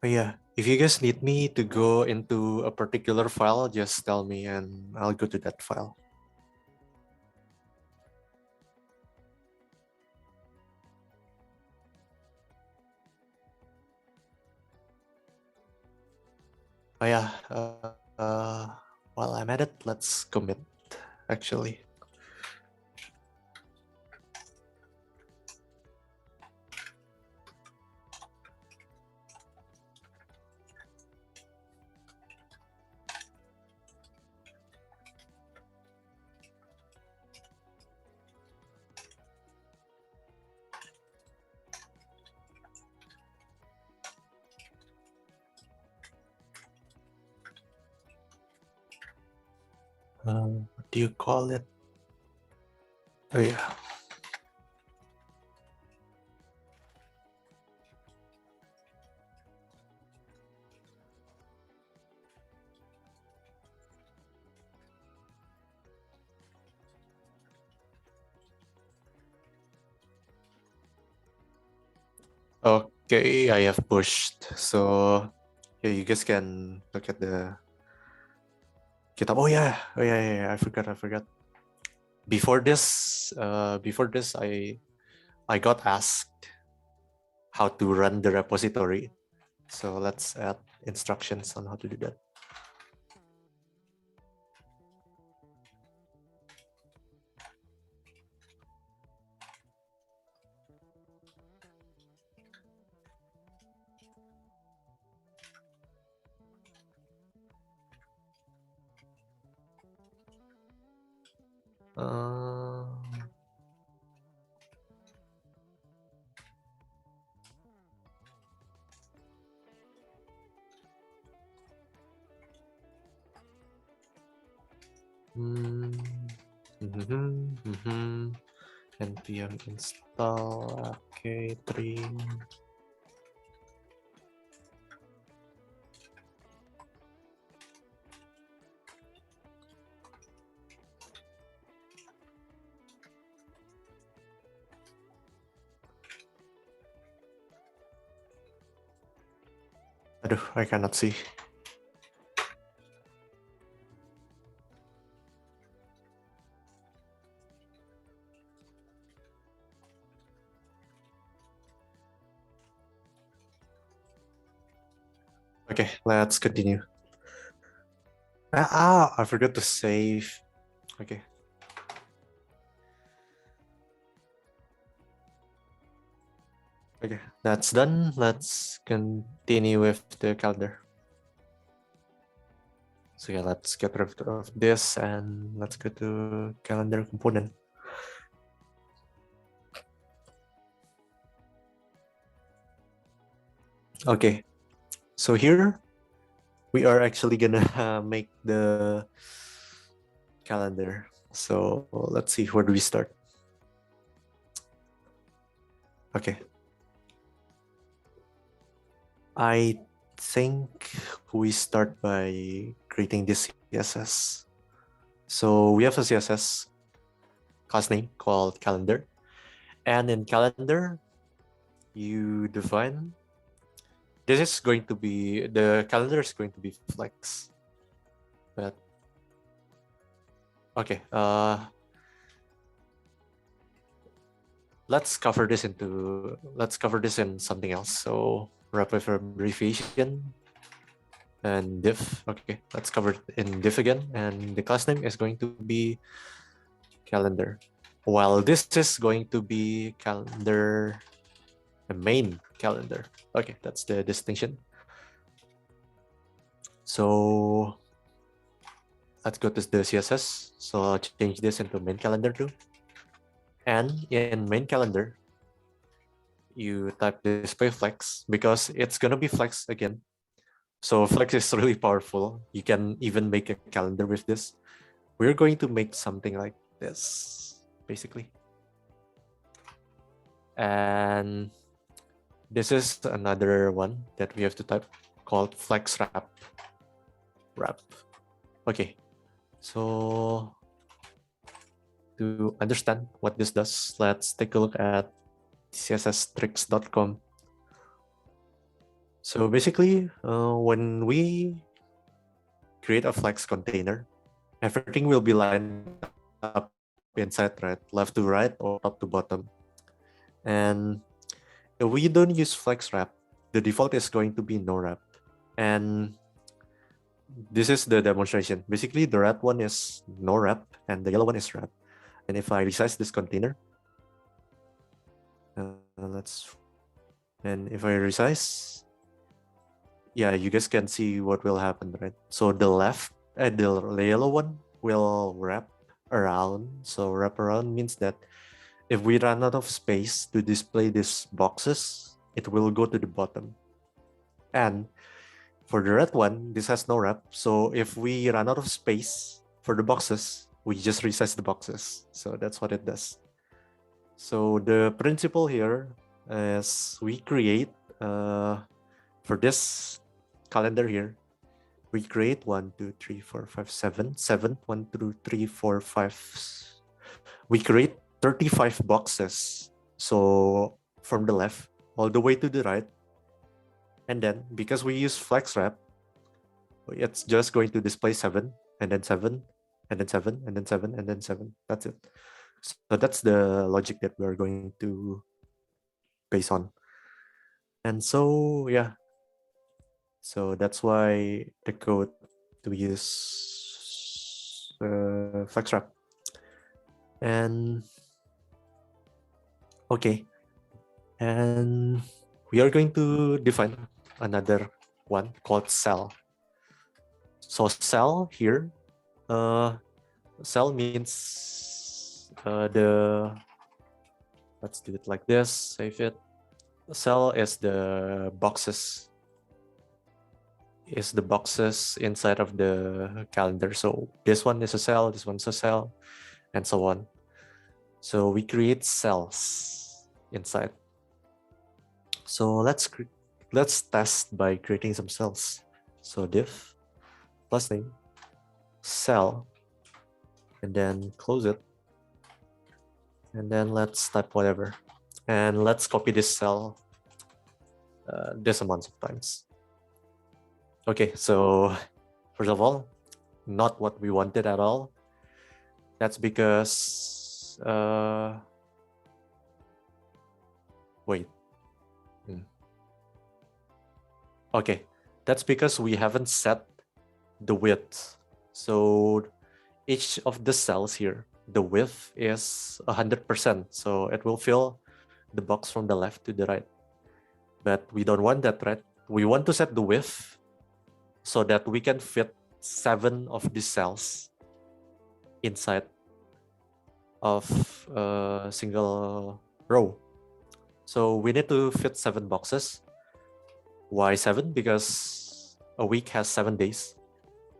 But yeah, if you guys need me to go into a particular file, just tell me and I'll go to that file. Oh yeah, while I'm at it, let's commit actually. What do you call it? Oh yeah. Okay, I have pushed. So yeah, you guys can look at the GitHub. Oh yeah, I forgot. Before this, I got asked how to run the repository. So let's add instructions on how to do that. npm install k3. Aduh, I cannot see. Okay, let's continue. I forgot to save. Okay. Okay, that's done. Let's continue with the calendar. So yeah, let's get rid of this and let's go to calendar component. Okay, so here we are actually gonna make the calendar. So let's see, where do we start? Okay. I think we start by creating this CSS. So we have a CSS class name called calendar. And in calendar, you define, this is going to be, the calendar is going to be flex. But, okay, let's cover this in something else. So wrap with abbreviation and div. Okay, let's cover it in div again. And the class name is going to be calendar. While this is going to be calendar, the main calendar. Okay, that's the distinction. So let's go to the CSS. So I'll change this into main calendar too. And in main calendar, you type display flex because it's gonna be flex again. So flex is really powerful. You can even make a calendar with this. We're going to make something like this, basically. And this is another one that we have to type called flex wrap. Okay, so to understand what this does, let's take a look at csstricks.com. So basically, when we create a flex container, everything will be lined up inside, right? Left to right or top to bottom. And if we don't use flex wrap, the default is going to be no wrap. And this is the demonstration. Basically, the red one is no wrap and the yellow one is wrap. And if I resize this container, and if I resize, yeah, you guys can see what will happen, right? So the yellow one will wrap around. So wrap around means that if we run out of space to display these boxes, it will go to the bottom. And for the red one, this has no wrap. So if we run out of space for the boxes, we just resize the boxes. So that's what it does. So the principle here is we create, for this calendar here, we create 1, 2, 3, 4, 5, 7, 1, 2, 3, 4, 5. We create 35 boxes. So from the left all the way to the right. And then because we use flex wrap, it's just going to display 7 and then 7 and then 7 and then 7 and then 7. That's it. So that's the logic that we're going to base on. And so, yeah. So that's why the code to use flex wrap. And okay. And we are going to define another one called cell. So cell here, cell means let's do it like this, save it. Cell is the boxes. is the boxes inside of the calendar. So this one is a cell, this one's a cell, and so on. So we create cells inside. So let's test by creating some cells. So div plus name cell, and then close it, and then let's type whatever, and let's copy this cell this amount of times. Okay, so first of all, not what we wanted at all. That's because wait. Okay, that's because we haven't set the width. So each of the cells here, the width is 100%. So it will fill the box from the left to the right. But we don't want that, right? We want to set the width so that we can fit 7 of these cells inside of a single row. So we need to fit 7 boxes. Why 7? Because a week has 7 days.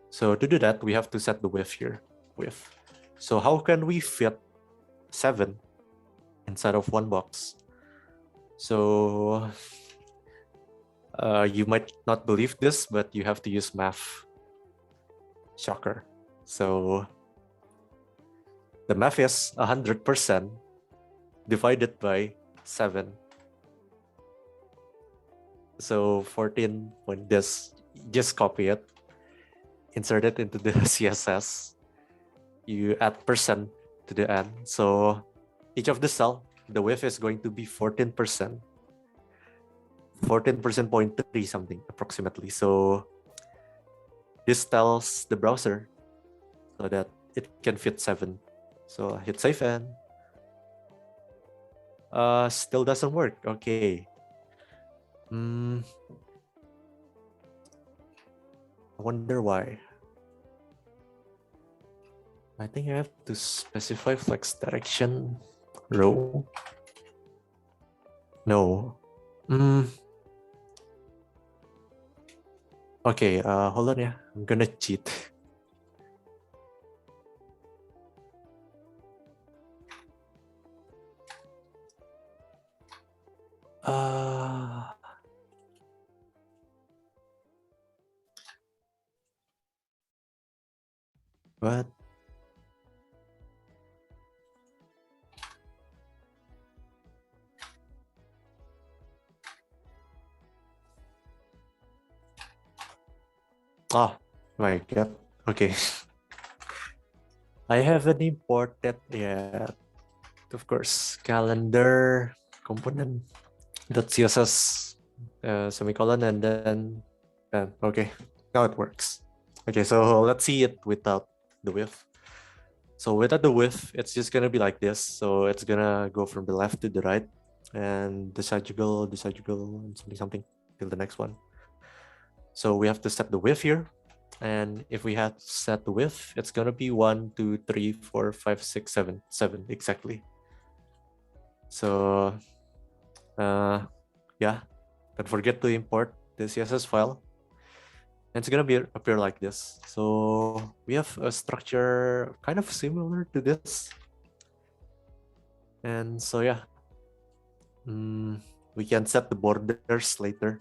So to do that, we have to set the width here. Width. So how can we fit 7 inside of one box? So you might not believe this, but you have to use math. Shocker. So the math is 100% divided by 7. So 14 point this, just copy it, insert it into the CSS. You add percent to the end. So each of the cell, the width is going to be 14%. 14%.3 something approximately. So this tells the browser so that it can fit 7. So hit save and still doesn't work. Okay. I wonder why. I think I have to specify flex direction row. No. Okay, hold on, yeah. I'm gonna cheat. What? Oh my god. Okay. I haven't imported yet. Of course, calendar component .css semicolon and then okay, now it works. Okay, so let's see it without the width. So without the width, it's just gonna be like this. So it's gonna go from the left to the right, and decimal, and something till the next one. So we have to set the width here, and if we have set the width, it's gonna be 1, 2, 3, 4, 5, 6, 7, 7 exactly. So yeah, don't forget to import the CSS file. And it's gonna appear like this. So we have a structure kind of similar to this. And so yeah, we can set the borders later.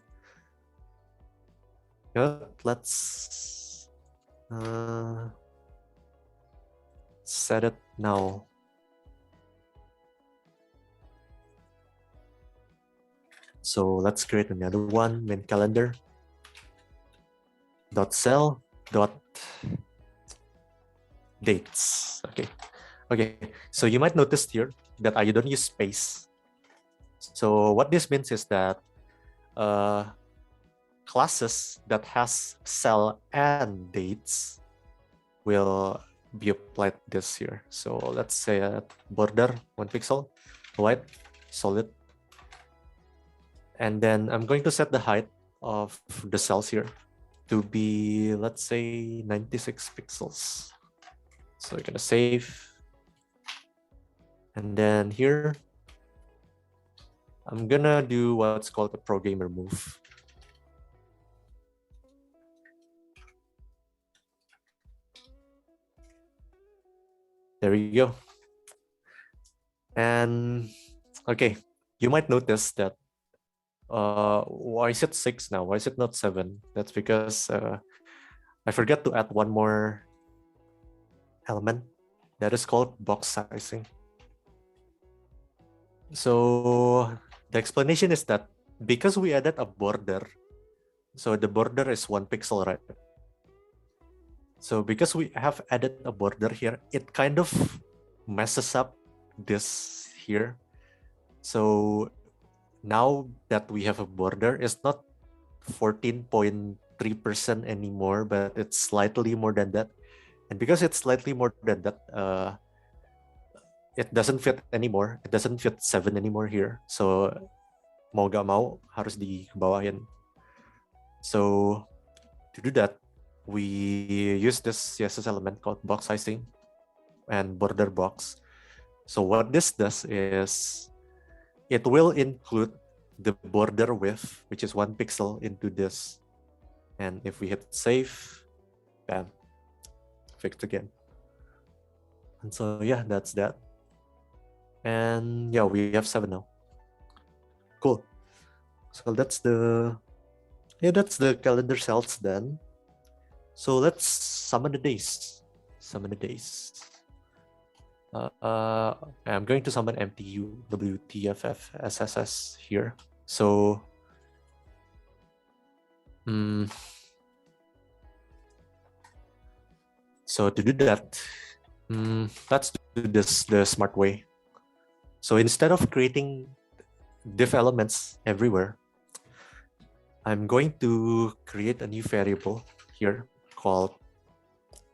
Let's set it now. So let's create another one, main calendar. .cell .dates. Okay. So you might notice here that I don't use space. So what this means is that classes that has cell and dates will be applied this here. So let's say a border 1 pixel, white, solid. And then I'm going to set the height of the cells here to be, let's say, 96 pixels. So we're gonna save. And then here, I'm gonna do what's called a pro gamer move. There we go. And okay, you might notice that why is it 6 now? Why is it not 7? That's because I forgot to add one more element that is called box sizing. So the explanation is that because we added a border, so the border is 1 pixel, right? So because we have added a border here, it kind of messes up this here. So now that we have a border, it's not 14.3% anymore, but it's slightly more than that. And because it's slightly more than that, it doesn't fit anymore. It doesn't fit 7 anymore here. So mau gak mau harus dikebawahin. So to do that, we use this CSS element called box sizing and border box. So what this does is it will include the border width, which is 1 pixel, into this. And if we hit save, bam, fixed again. And so yeah, that's that. And yeah, we have 7 now. Cool. So that's the calendar cells then. So let's summon the days. Summon the days. I'm going to summon MTU WTFF SSS here. So so to do that, let's do this the smart way. So instead of creating div elements everywhere, I'm going to create a new variable here called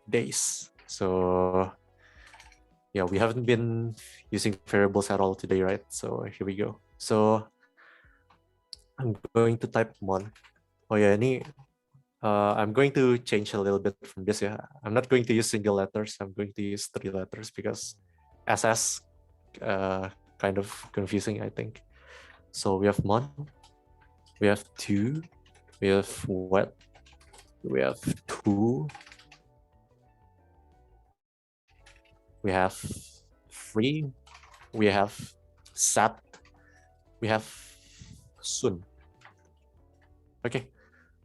days. So yeah, we haven't been using variables at all today, right? So here we go. So I'm going to type mon. Oh yeah, I'm going to change a little bit from this. Yeah, I'm not going to use single letters. I'm going to use 3 letters because SS kind of confusing, I think. So we have mon, we have 2, we have what, we have 2, we have 3, we have sat, we have soon. Okay,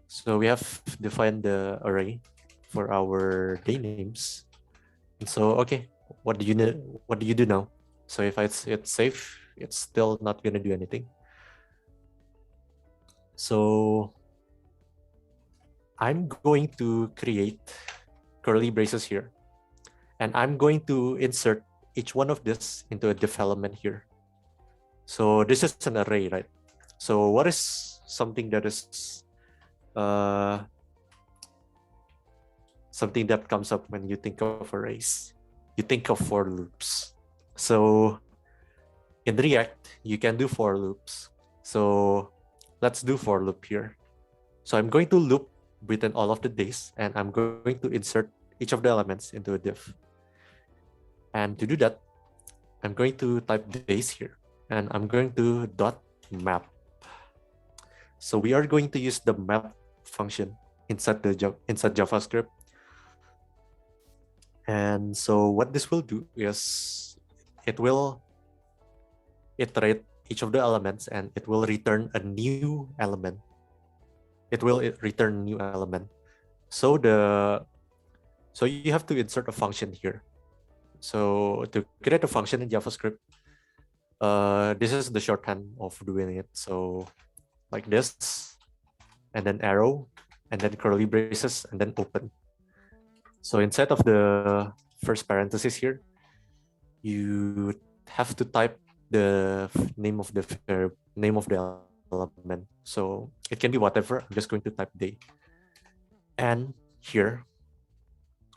so we have defined the array for our day names. And so okay, what do you do now? So if it's safe, it's still not gonna do anything. So I'm going to create curly braces here, and I'm going to insert each one of this into a div element here. So this is an array, right? So what is something that is something that comes up when you think of arrays? You think of for loops. So in React, you can do for loops. So let's do for loop here. So I'm going to loop within all of the days, and I'm going to insert each of the elements into a div. And to do that, I'm going to type days here, and I'm going to dot map. So we are going to use the map function inside JavaScript. And so what this will do is it will iterate each of the elements, and it will return a new element. It will return a new element. So you have to insert a function here. So to create a function in JavaScript, this is the shorthand of doing it. So like this, and then arrow, and then curly braces, and then open. So inside of the first parenthesis here, you have to type the name of the element. So it can be whatever. I'm just going to type day. And here,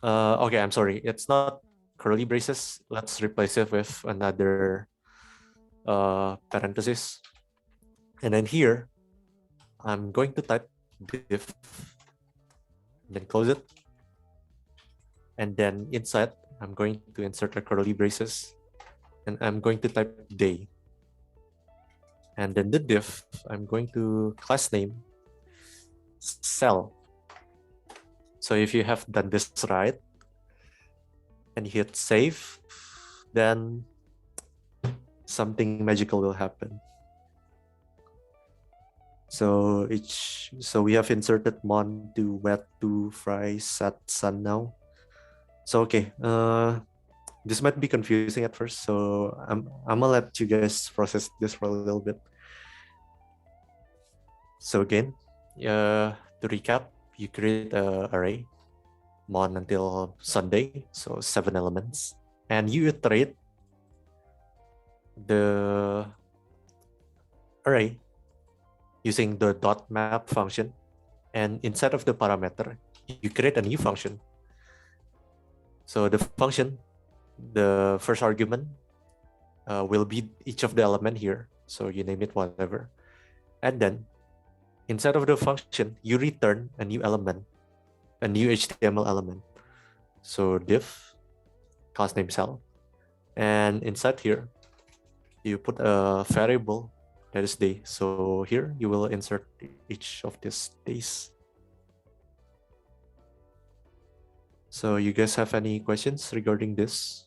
okay, I'm sorry, it's not curly braces. Let's replace it with another parenthesis. And then here, I'm going to type div, then close it. And then inside, I'm going to insert a curly braces, and I'm going to type day. And then the div, I'm going to class name cell. So if you have done this right, and hit save, then something magical will happen. So we have inserted mon to wet to fry set sun now. So okay, this might be confusing at first, so I'm gonna let you guys process this for a little bit. So again, to recap, you create an array mon until Sunday, so 7 elements, and you iterate the array using the dot map function, and inside of the parameter, you create a new function. So the function, the first argument will be each of the element here. So you name it whatever. And then inside of the function, you return a new element, a new HTML element. So div, class name cell. And inside here, you put a variable that is day. So here you will insert each of these days. So you guys have any questions regarding this?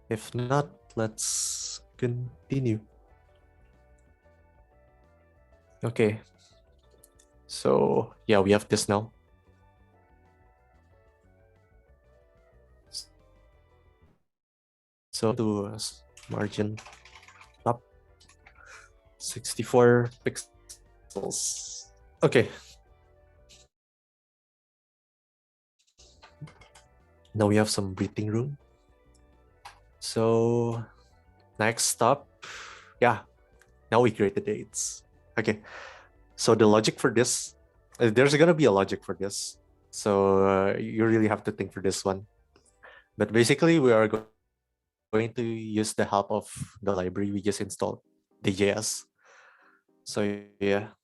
If not, let's continue. Okay. So yeah, we have this now. So to margin top 64 pixels. Okay. Now we have some breathing room. So next stop, yeah, now we create the dates. Okay, so the logic for this, there's gonna be a logic for this. So you really have to think for this one. But basically we are going to use the help of the library we just installed, the JS. So yeah,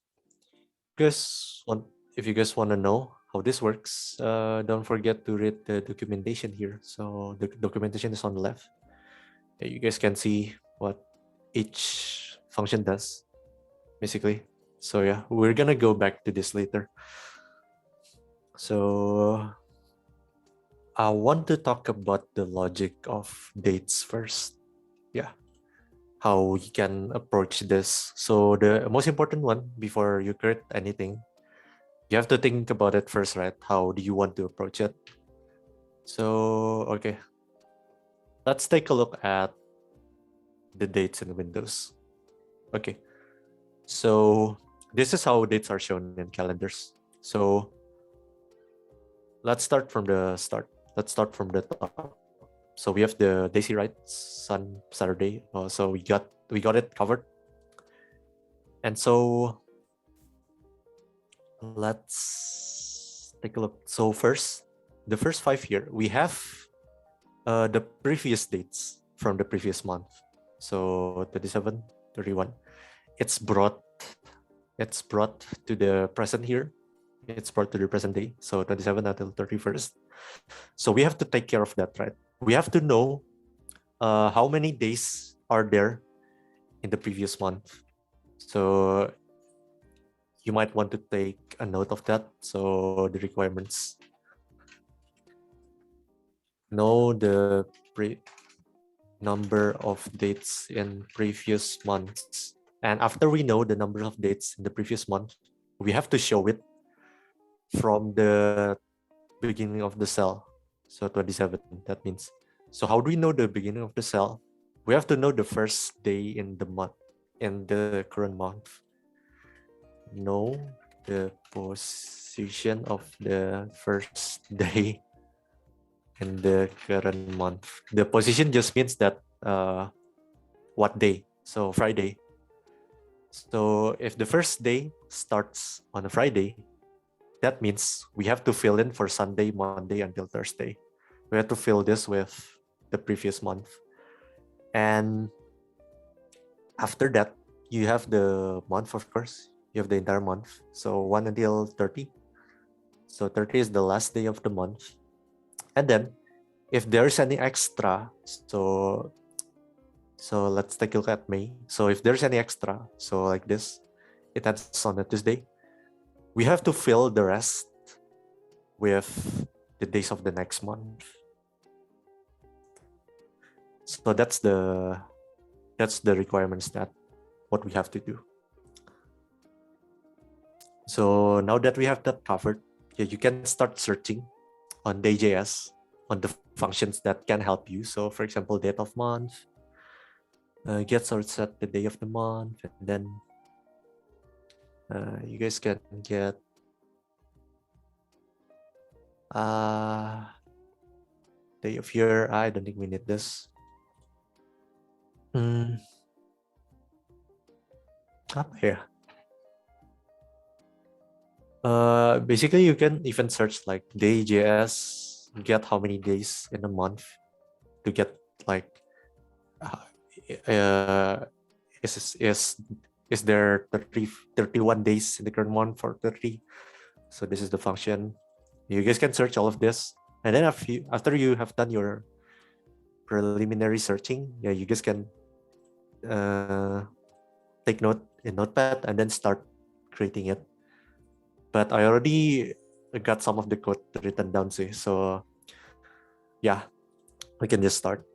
if you guys want to know how this works, don't forget to read the documentation here. So the documentation is on the left. You guys can see what each function does, basically. So yeah, we're gonna go back to this later. So I want to talk about the logic of dates first. Yeah, how we can approach this. So the most important one, before you create anything, you have to think about it first, right? How do you want to approach it? So okay, let's take a look at the dates in Windows. Okay, so this is how dates are shown in calendars. So let's start from the start. Let's start from the top. So we have the daisy, right? Sun, Saturday. So we got it covered. And so let's take a look. So first, the first 5 here, we have the previous dates from the previous month. So 27, 31. It's brought to the present here. It's brought to the present day. So 27 until 31st. So we have to take care of that, right? We have to know how many days are there in the previous month. So you might want to take a note of that. So the requirements. Know the number of dates in previous months. And after we know the number of dates in the previous month, we have to show it from the beginning of the cell. So 27, that means. So how do we know the beginning of the cell? We have to know the first day in the month, in the current month. Know the position of the first day in the current month. The position just means that what day. So Friday. So if the first day starts on a Friday, that means we have to fill in for Sunday, Monday until Thursday. We have to fill this with the previous month. And after that, you have the month, of course. You have the entire month. So 1 until 30. So 30 is the last day of the month. And then if there's any extra, so let's take a look at May. So if there's any extra, so like this, it ends on a Tuesday. We have to fill the rest with the days of the next month. So that's the requirements that what we have to do. So now that we have that covered, yeah, you can start searching on day.js on the functions that can help you. So for example, date of month, get or set the day of the month, and then you guys can get day of year. I don't think we need this. Here. Basically, you can even search like day.js, get how many days in a month to get like is there 31 days in the current month for 30? So this is the function. You guys can search all of this, and then after you have done your preliminary searching, yeah, you guys can take note in Notepad and then start creating it. But I already got some of the code written down, so yeah, we can just start.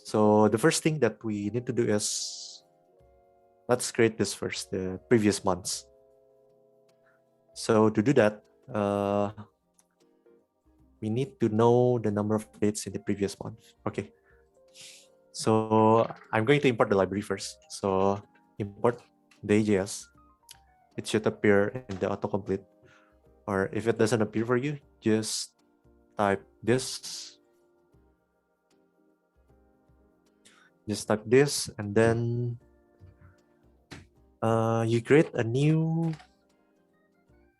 So the first thing that we need to do is, let's create this first, the previous months. So to do that, we need to know the number of dates in the previous month. Okay. So I'm going to import the library first. So import day.js. It should appear in the autocomplete. Or if it doesn't appear for you, just type this. Just type this, and then you create a new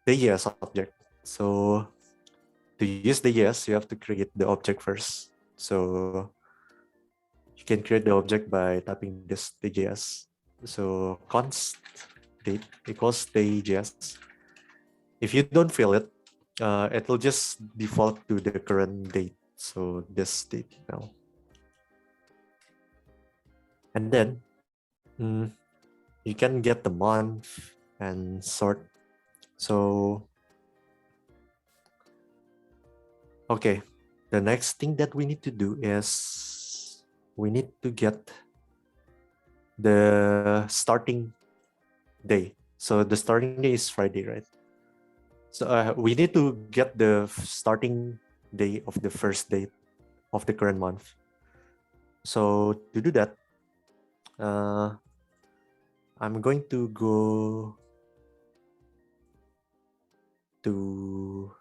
day.js object. So to use day.js, you have to create the object first. So you can create the object by typing this day.js. So const date equals day.js. If you don't fill it, it will just default to the current date. So this date now. And then you can get the month and sort. So, okay. The next thing that we need to do is we need to get the starting day. So the starting day is Friday, right? So we need to get the starting day of the first date of the current month. So to do that, I'm going to go to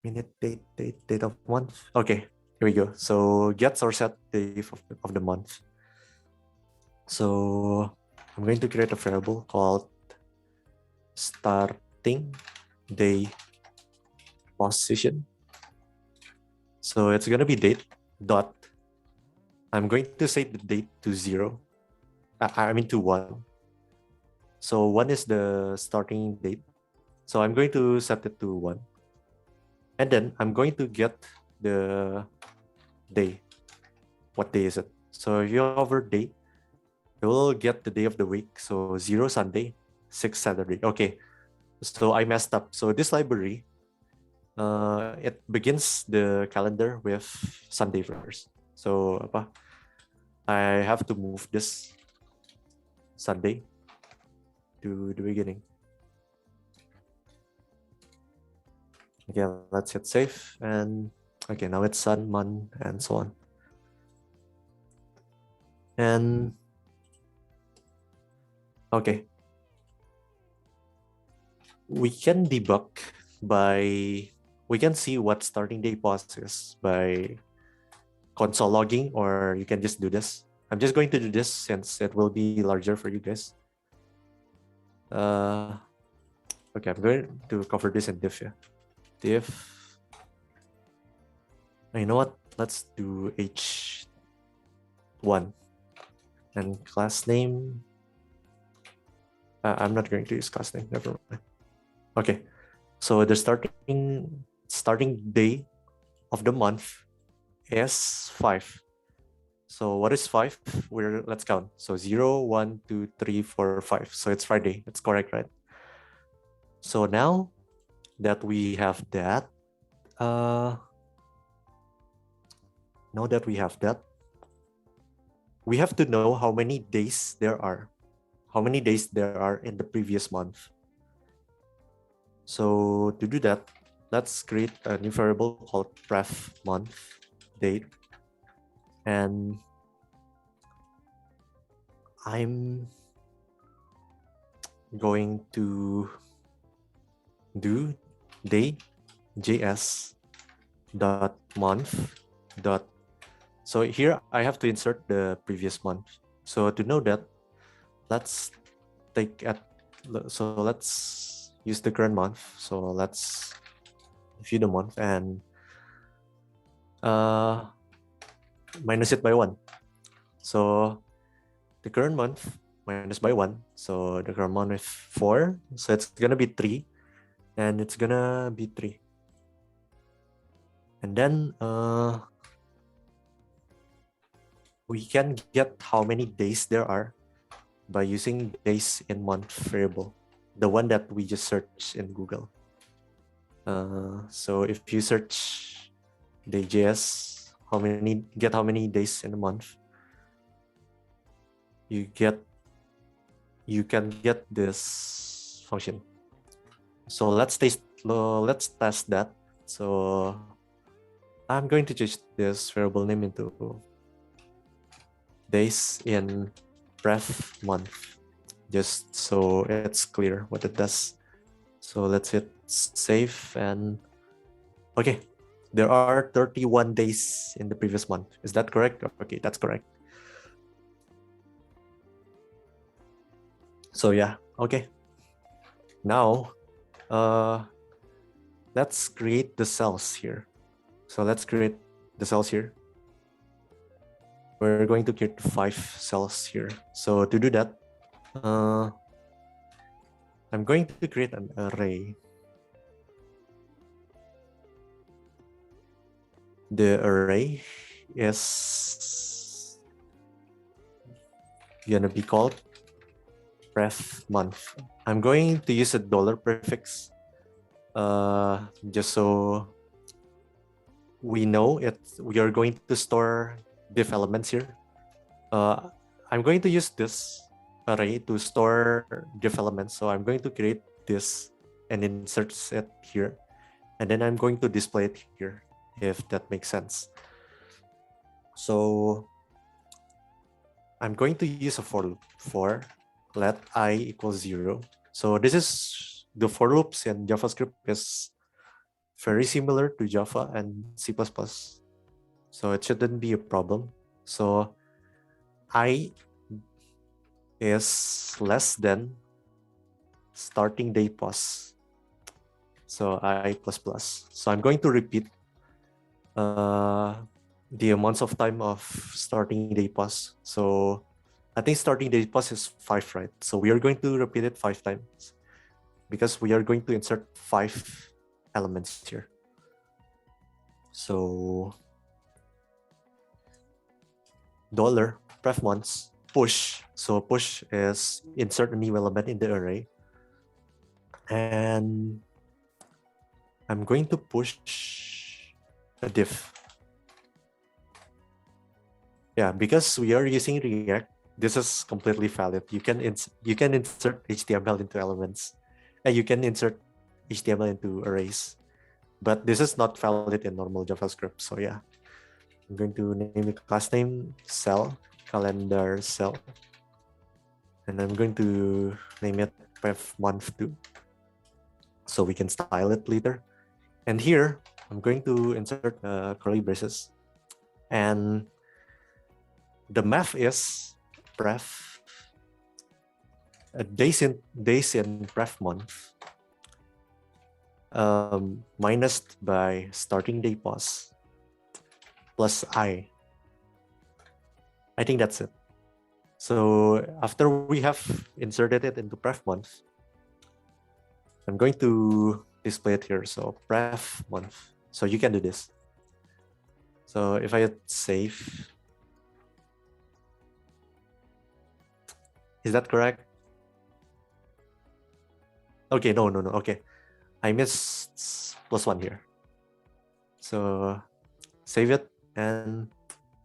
minute date of month. Okay, here we go. So get or set day of the month. So I'm going to create a variable called starting day position. So it's going to be date dot. I'm going to set the date to 0. To 1. So 1 is the starting date. So I'm going to set it to 1. And then I'm going to get the day. What day is it? So if you hover day, you will get the day of the week. So 0 Sunday, 6 Saturday. Okay. So I messed up. So this library, it begins the calendar with Sunday first. So I have to move this Sunday to the beginning. Okay, let's hit save. And okay, now it's sun, month, and so on. And okay, we can debug we can see what starting day pos is by console logging, or you can just do this. I'm just going to do this since it will be larger for you guys. Okay, I'm going to cover this in div. Div. You know what? Let's do h1 and class name. I'm not going to use class name. Never mind. Okay, so the starting day of the month is 5. So what is 5? Let's count. So 0, 1, 2, 3, 4, 5. So it's Friday. That's correct, right? So now that we have that, we have to know how many days there are. How many days there are in the previous month. So to do that, let's create a new variable called ref month date. And I'm going to do day js dot month dot. So here I have to insert the previous month. So to know that, let's use the current month. So let's view the month and minus it by 1. So the current month minus by 1. So the current month is 4. So it's gonna be 3, and it's gonna be 3. And then we can get how many days there are by using days in month variable, the one that we just searched in Google. So if you search day.js, how many days in a month, you can get this function. So let's test that. So I'm going to change this variable name into days in ref month, just so it's clear what it does. So let's hit save, and okay, there are 31 days in the previous month. Is that correct? Okay, that's correct. So yeah, okay. Now, let's create the cells here. So let's create the cells here. We're going to create 5 cells here. So to do that, I'm going to create an array. The array is gonna be called ref month. I'm going to use a dollar prefix, just so we know we are going to store div elements here. I'm going to use this array to store div elements. So I'm going to create this and insert it here. And then I'm going to display it here, if that makes sense. So I'm going to use a for loop for let I equal 0. So this is the for loops in JavaScript is very similar to Java and C++. So it shouldn't be a problem. So I is less than starting day plus. So I plus plus. So I'm going to repeat the amounts of time of starting day plus. So I think starting day plus is 5, right? So we are going to repeat it 5 times because we are going to insert 5 elements here. So dollar pref months push. So push is insert a new element in the array. And I'm going to push a div. Yeah, because we are using React, this is completely valid. You can insert HTML into elements, and you can insert HTML into arrays. But this is not valid in normal JavaScript. So yeah, I'm going to name the class name cell, calendar cell. And I'm going to name it ref month 2. So we can style it later. And here, I'm going to insert curly braces. And the math is ref days in ref month minus by starting day plus I. I think that's it. So after we have inserted it into ref month, I'm going to display it here. So ref month. So you can do this. So if I hit save, Is that correct? Okay, no. Okay, I missed +1 here. So save it and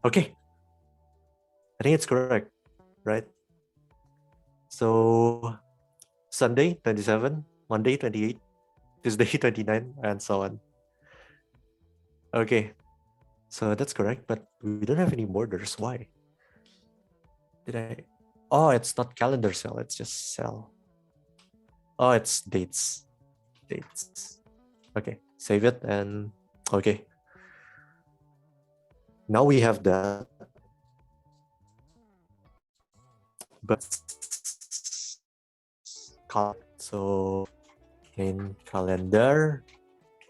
okay. I think it's correct, right? So Sunday 27, Monday 28, Tuesday 29, and so on. Okay, so that's correct, but we don't have any borders. Why? Did I? Oh, it's not calendar cell, it's just cell. Oh, it's dates. Okay, save it and okay. Now we have that. But so in calendar,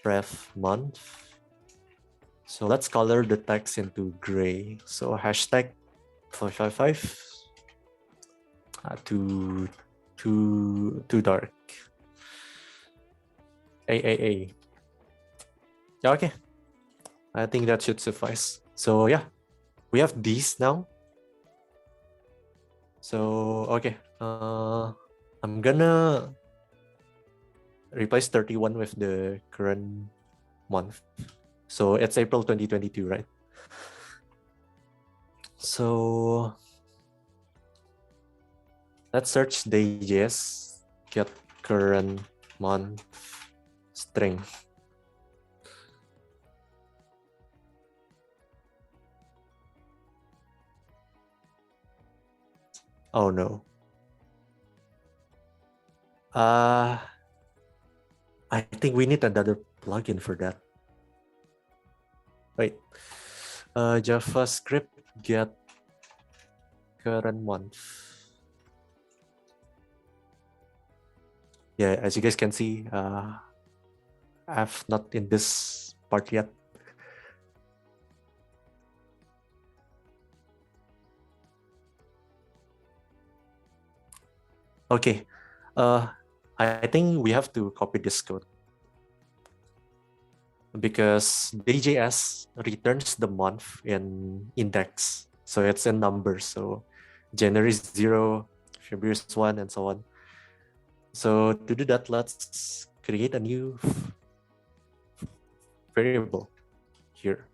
ref month. So let's color the text into gray. So hashtag 555 too dark. AAA. Yeah, okay. I think that should suffice. So yeah, we have these now. So okay, I'm gonna replace 31 with the current month. So it's April 2022, right? So let's search DJS get current month string. Oh no. I think we need another plugin for that. Wait. JavaScript get current month. Yeah, as you guys can see, I've not in this part yet. Okay, I think we have to copy this code because DJS returns the month in index, so it's in numbers. So January is 0, February is 1, and so on. So to do that, let's create a new variable here.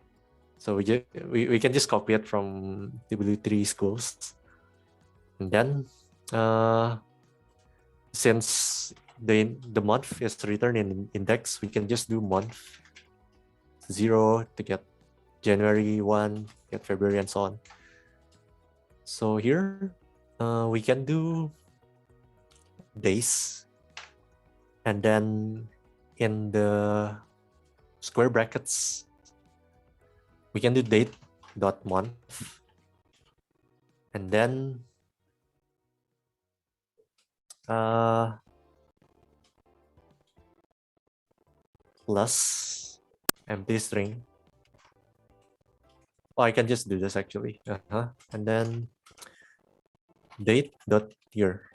So we can just copy it from W3 schools, and then since the month is returned in index, we can just do month 0 to get January, 1 get February, and so on. So here we can do days, and then in the square brackets we can do date dot month, and then plus empty string. Oh, I can just do this actually. And then date dot year.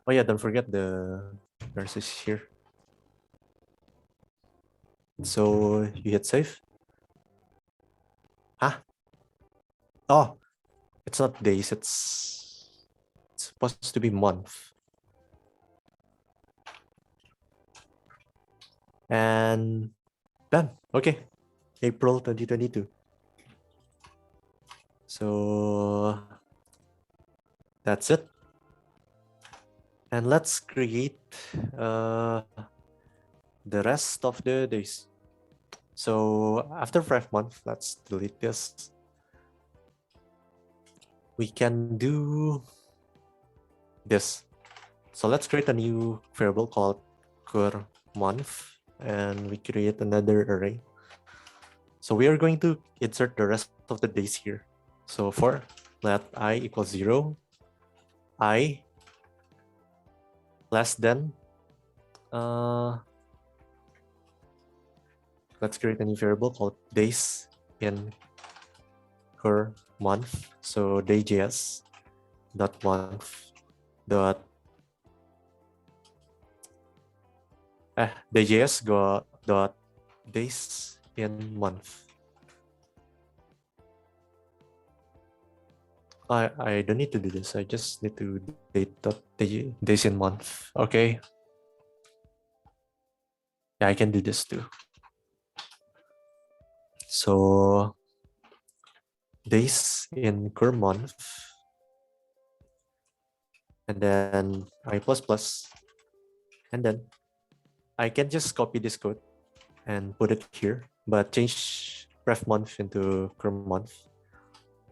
Oh yeah, don't forget the verses here. So you hit save. Oh, it's not days, it's supposed to be month. And done. Okay, April 2022. So that's it. And let's create the rest of the days. So after 5 months, let's delete this. We can do this. So let's create a new variable called cur month, and we create another array. So we are going to insert the rest of the days here. So for let I equals 0, I less than, let's create a new variable called days in cur month. So dayjs dot month dot dayjs go dot days in month. I don't need to do this. I just need to date the days in month. Okay. Yeah, I can do this too. So days in current month, and then I plus plus, and then I can just copy this code and put it here, but change ref month into current month,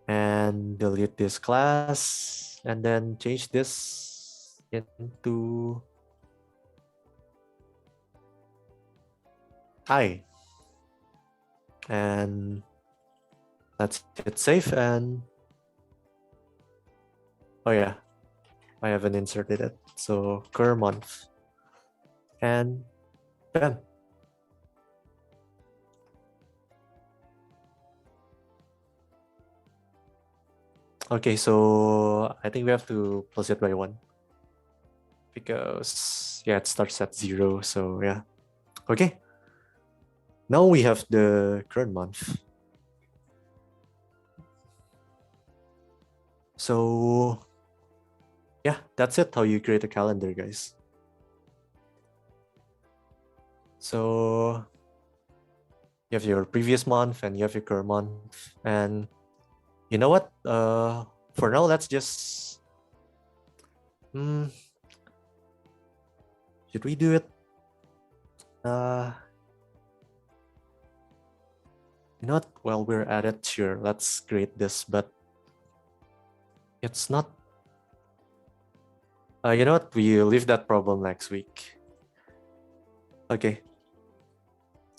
and delete this class, and then change this into I, and let's hit save. And oh yeah, I haven't inserted it, so current month, and bam. Okay, so I think we have to plus it by 1 because yeah, it starts at 0. So yeah, okay. Now we have the current month. So yeah, that's it. How you create a calendar, guys. So you have your previous month and you have your current month, and you know what? For now, let's just should we do it? You know what? While we're at it, sure, let's create this, but it's not. You know what? We leave that problem next week. Okay.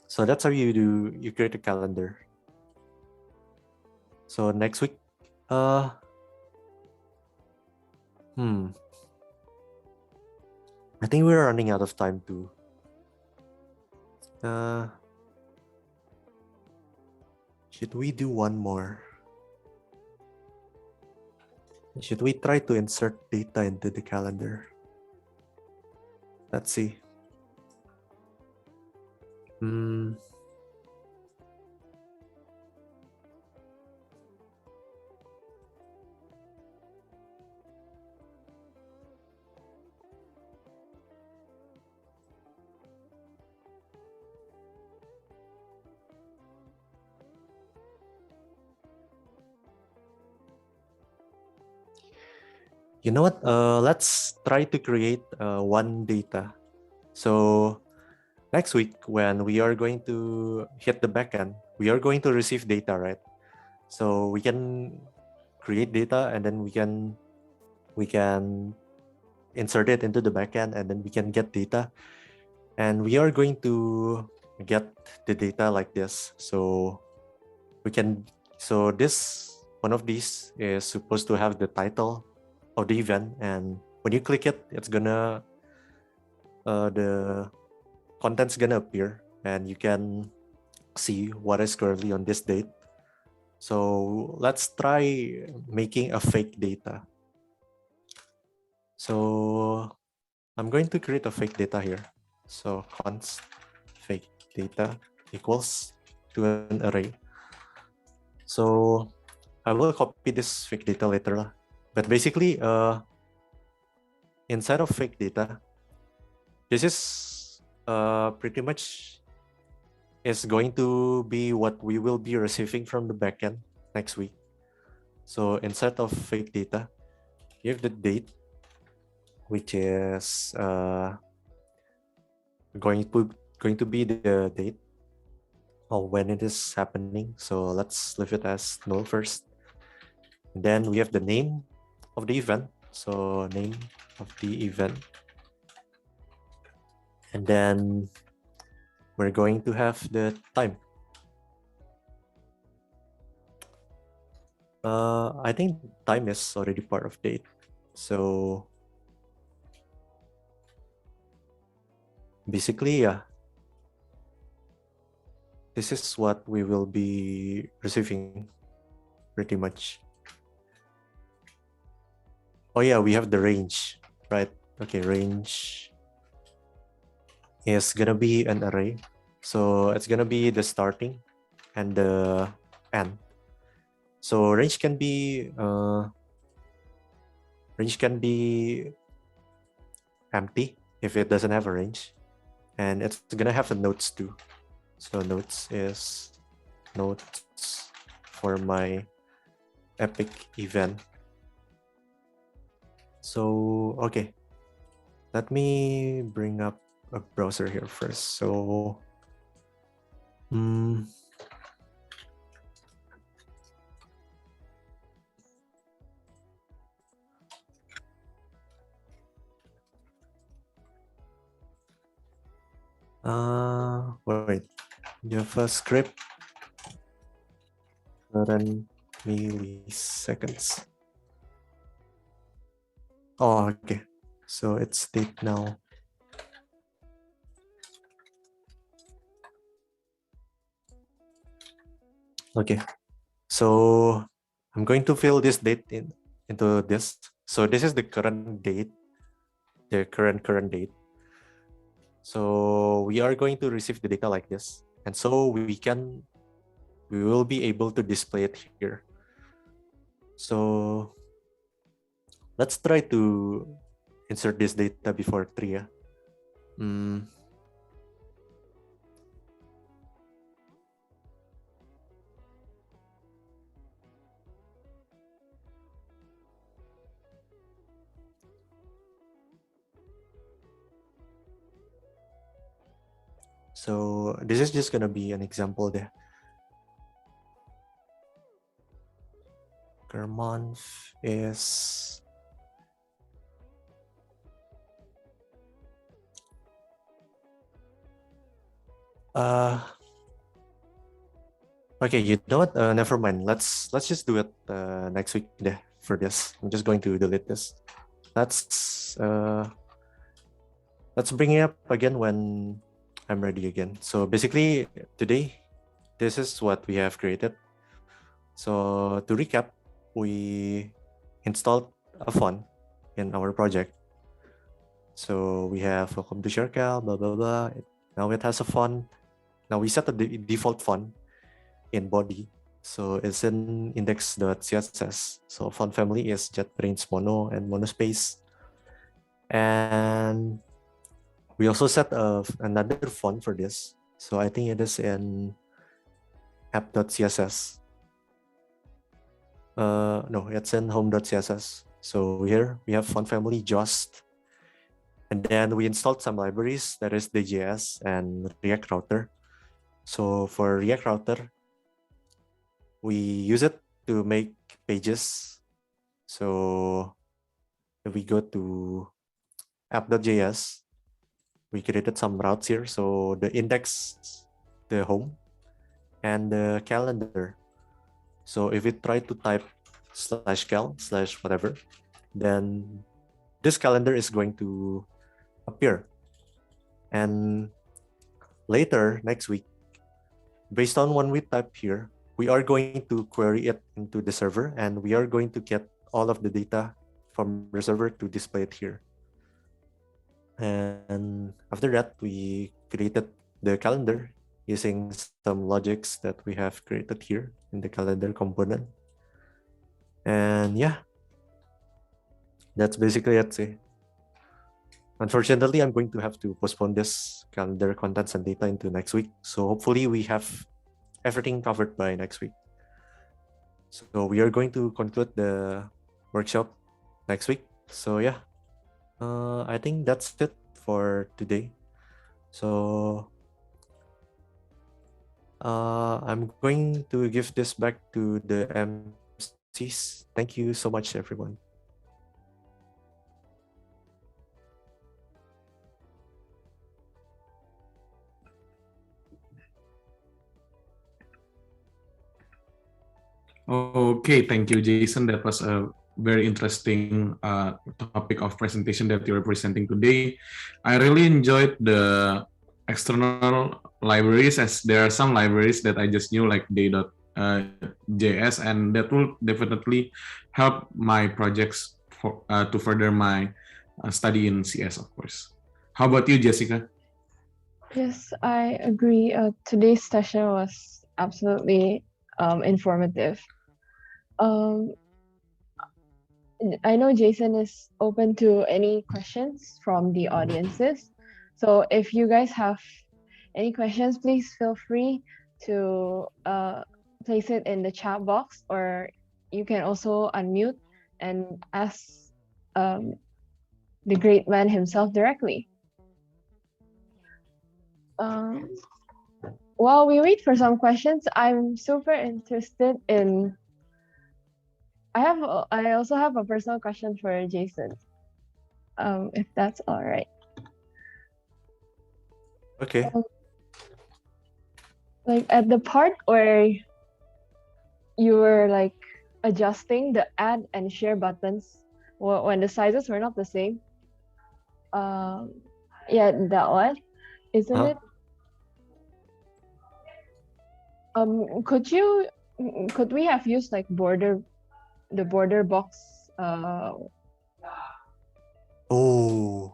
So that's how you create a calendar. So next week, I think we're running out of time too. Should we do one more? Should we try to insert data into the calendar? Let's see. You know what? Let's try to create one data. So next week, when we are going to hit the backend, we are going to receive data, right? So we can create data, and then we can insert it into the backend, and then we can get data. And we are going to get the data like this. So this one of these is supposed to have the title of the event, and when you click it, it's gonna the content's gonna appear, and you can see what is currently on this date. So let's try making a fake data. So I'm going to create a fake data here. So const fake data equals to an array. So I will copy this fake data later, but basically inside of fake data, this is pretty much is going to be what we will be receiving from the backend next week. So inside of fake data, you have the date, which is going to be the date of when it is happening. So let's leave it as null first. And then we have the name of the event. So name of the event. And then we're going to have the time. I think time is already part of date. So basically, yeah, this is what we will be receiving pretty much. Oh yeah, we have the range, right? Okay, range is gonna be an array. So it's gonna be the starting and the end. So range can be Range can be empty if it doesn't have a range. And it's gonna have a notes too. So notes is notes for my epic event. So, okay. Let me bring up a browser here first. So, wait, JavaScript, current milliseconds. Oh, okay. So it's state now. Okay. So I'm going to fill this date into this. So this is the current date, the current date. So we are going to receive the data like this. And so we will be able to display it here. So let's try to insert this data before 3. Yeah? So this is just gonna be an example there. Per month is okay, you know what? Never mind. Let's just do it next week there for this. I'm just going to delete this. Let's bring it up again when I'm ready again. So basically today, this is what we have created. So to recap, we installed a font in our project. So we have welcome to ShareCal, blah, blah, blah. Now it has a font. Now we set a default font in body. So it's in index.css. So font family is JetBrains Mono and Monospace. And we also set another font for this. So I think it is in app.css. No, it's in home.css. So here we have font family Just. And then we installed some libraries, that is the JS and React Router. So for React Router, we use it to make pages. So if we go to app.js, we created some routes here. So the index, the home, and the calendar. So if we try to type /cal/whatever, then this calendar is going to appear. And later, next week, based on when we type here, we are going to query it into the server, and we are going to get all of the data from the server to display it here. And after that, we created the calendar using some logics that we have created here in the calendar component. And yeah, that's basically it. Unfortunately, I'm going to have to postpone this calendar contents and data into next week. So hopefully we have everything covered by next week. So we are going to conclude the workshop next week. So yeah, I think that's it for today. So I'm going to give this back to the MCs. Thank you so much, everyone. Okay, thank you, Jason. That was a very interesting topic of presentation that you were presenting today. I really enjoyed the external libraries, as there are some libraries that I just knew, like day.js, and that will definitely help my projects to further my study in CS, of course. How about you, Jessica? Yes, I agree. Today's session was absolutely informative. I know Jason is open to any questions from the audiences. So if you guys have any questions, please feel free to place it in the chat box, or you can also unmute and ask um, the great man himself directly. While we wait for some questions, I'm super interested in. I also have a personal question for Jason. If that's all right. Okay. Like at the part where you were like adjusting the add and share buttons when the sizes were not the same. Yeah, that one, isn't Huh? it? Could we have used like the border box Oh,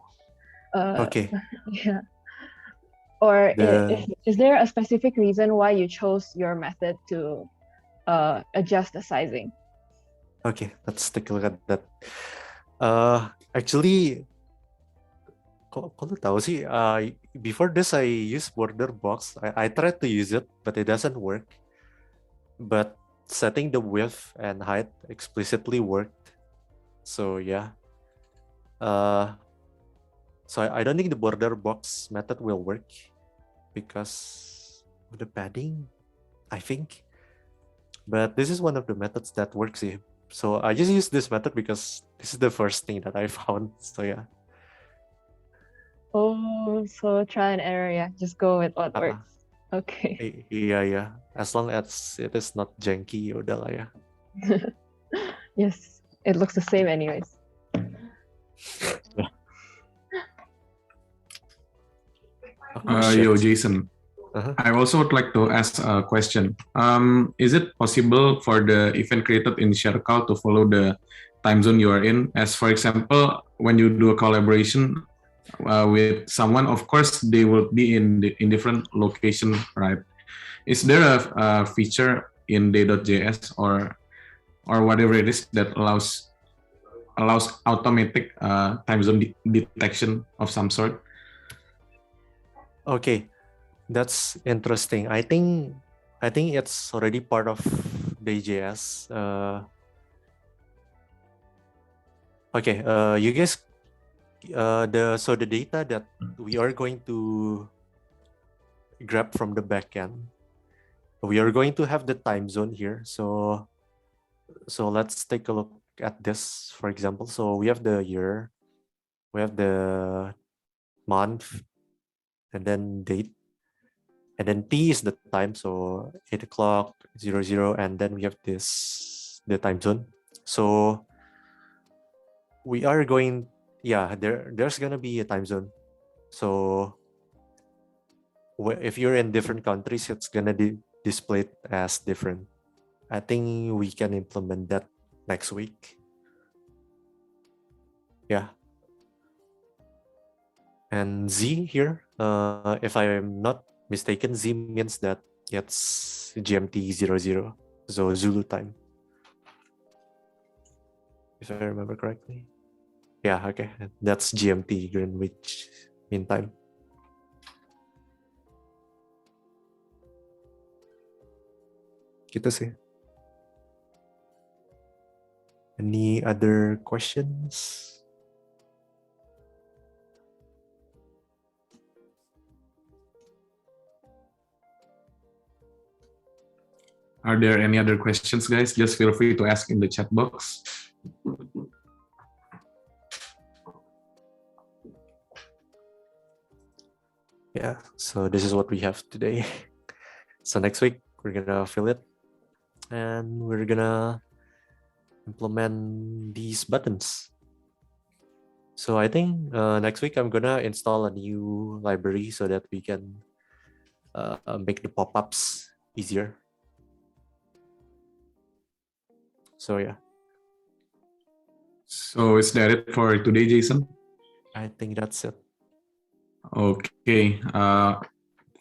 okay. yeah, or The is there a specific reason why you chose your method to adjust the sizing? Okay, let's take a look at that. Actually, kok lu tahu sih? Before this, I used border box. I tried to use it, but it doesn't work. But setting the width and height explicitly worked. So yeah. So I don't think the border box method will work because of the padding, I think. But this is one of the methods that works here. So I just use this method because this is the first thing that I found. So yeah. Oh, so try and error, yeah. Just go with what works. Okay. Yeah. As long as it is not janky, udah lah ya. Yes, it looks the same anyways. Yo, Jason. Uh-huh. I also would like to ask a question. Is it possible for the event created in Circle to follow the time zone you are in? As for example, when you do a collaboration with someone, of course they will be in different location, right? Is there a feature in day.js or whatever it is that allows automatic time zone detection of some sort? Okay, that's interesting. I think it's already part of day.js. Okay, you guys, the data that we are going to grab from the backend, we are going to have the time zone here. So let's take a look at this, for example. So we have the year, we have the month, and then date, and then T is the time. So 8 o'clock, 00, and then we have the time zone. So we are going, yeah, there's gonna be a time zone. So if you're in different countries, it's gonna display it as different. I think we can implement that next week. Yeah. And Z here, if I'm not mistaken, Z means that it's GMT 00, so Zulu time. If I remember correctly. Yeah, okay. That's GMT, Greenwich Mean Time. Gitu sih. Any other questions? Are there any other questions, guys? Just feel free to ask in the chat box. Yeah, so this is what we have today. So next week, we're gonna fill it and we're gonna implement these buttons. So I think next week I'm gonna install a new library so that we can make the pop-ups easier. So yeah. So is that it for today, Jason? I think that's it. Okay.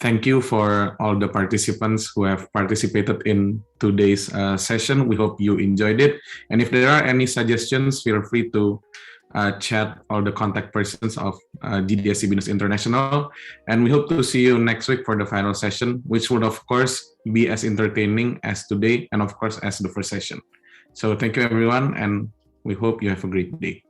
Thank you for all the participants who have participated in today's session. We hope you enjoyed it. And if there are any suggestions, feel free to chat all the contact persons of GDSC Binus International. And we hope to see you next week for the final session, which would, of course, be as entertaining as today and, of course, as the first session. So thank you, everyone, and we hope you have a great day.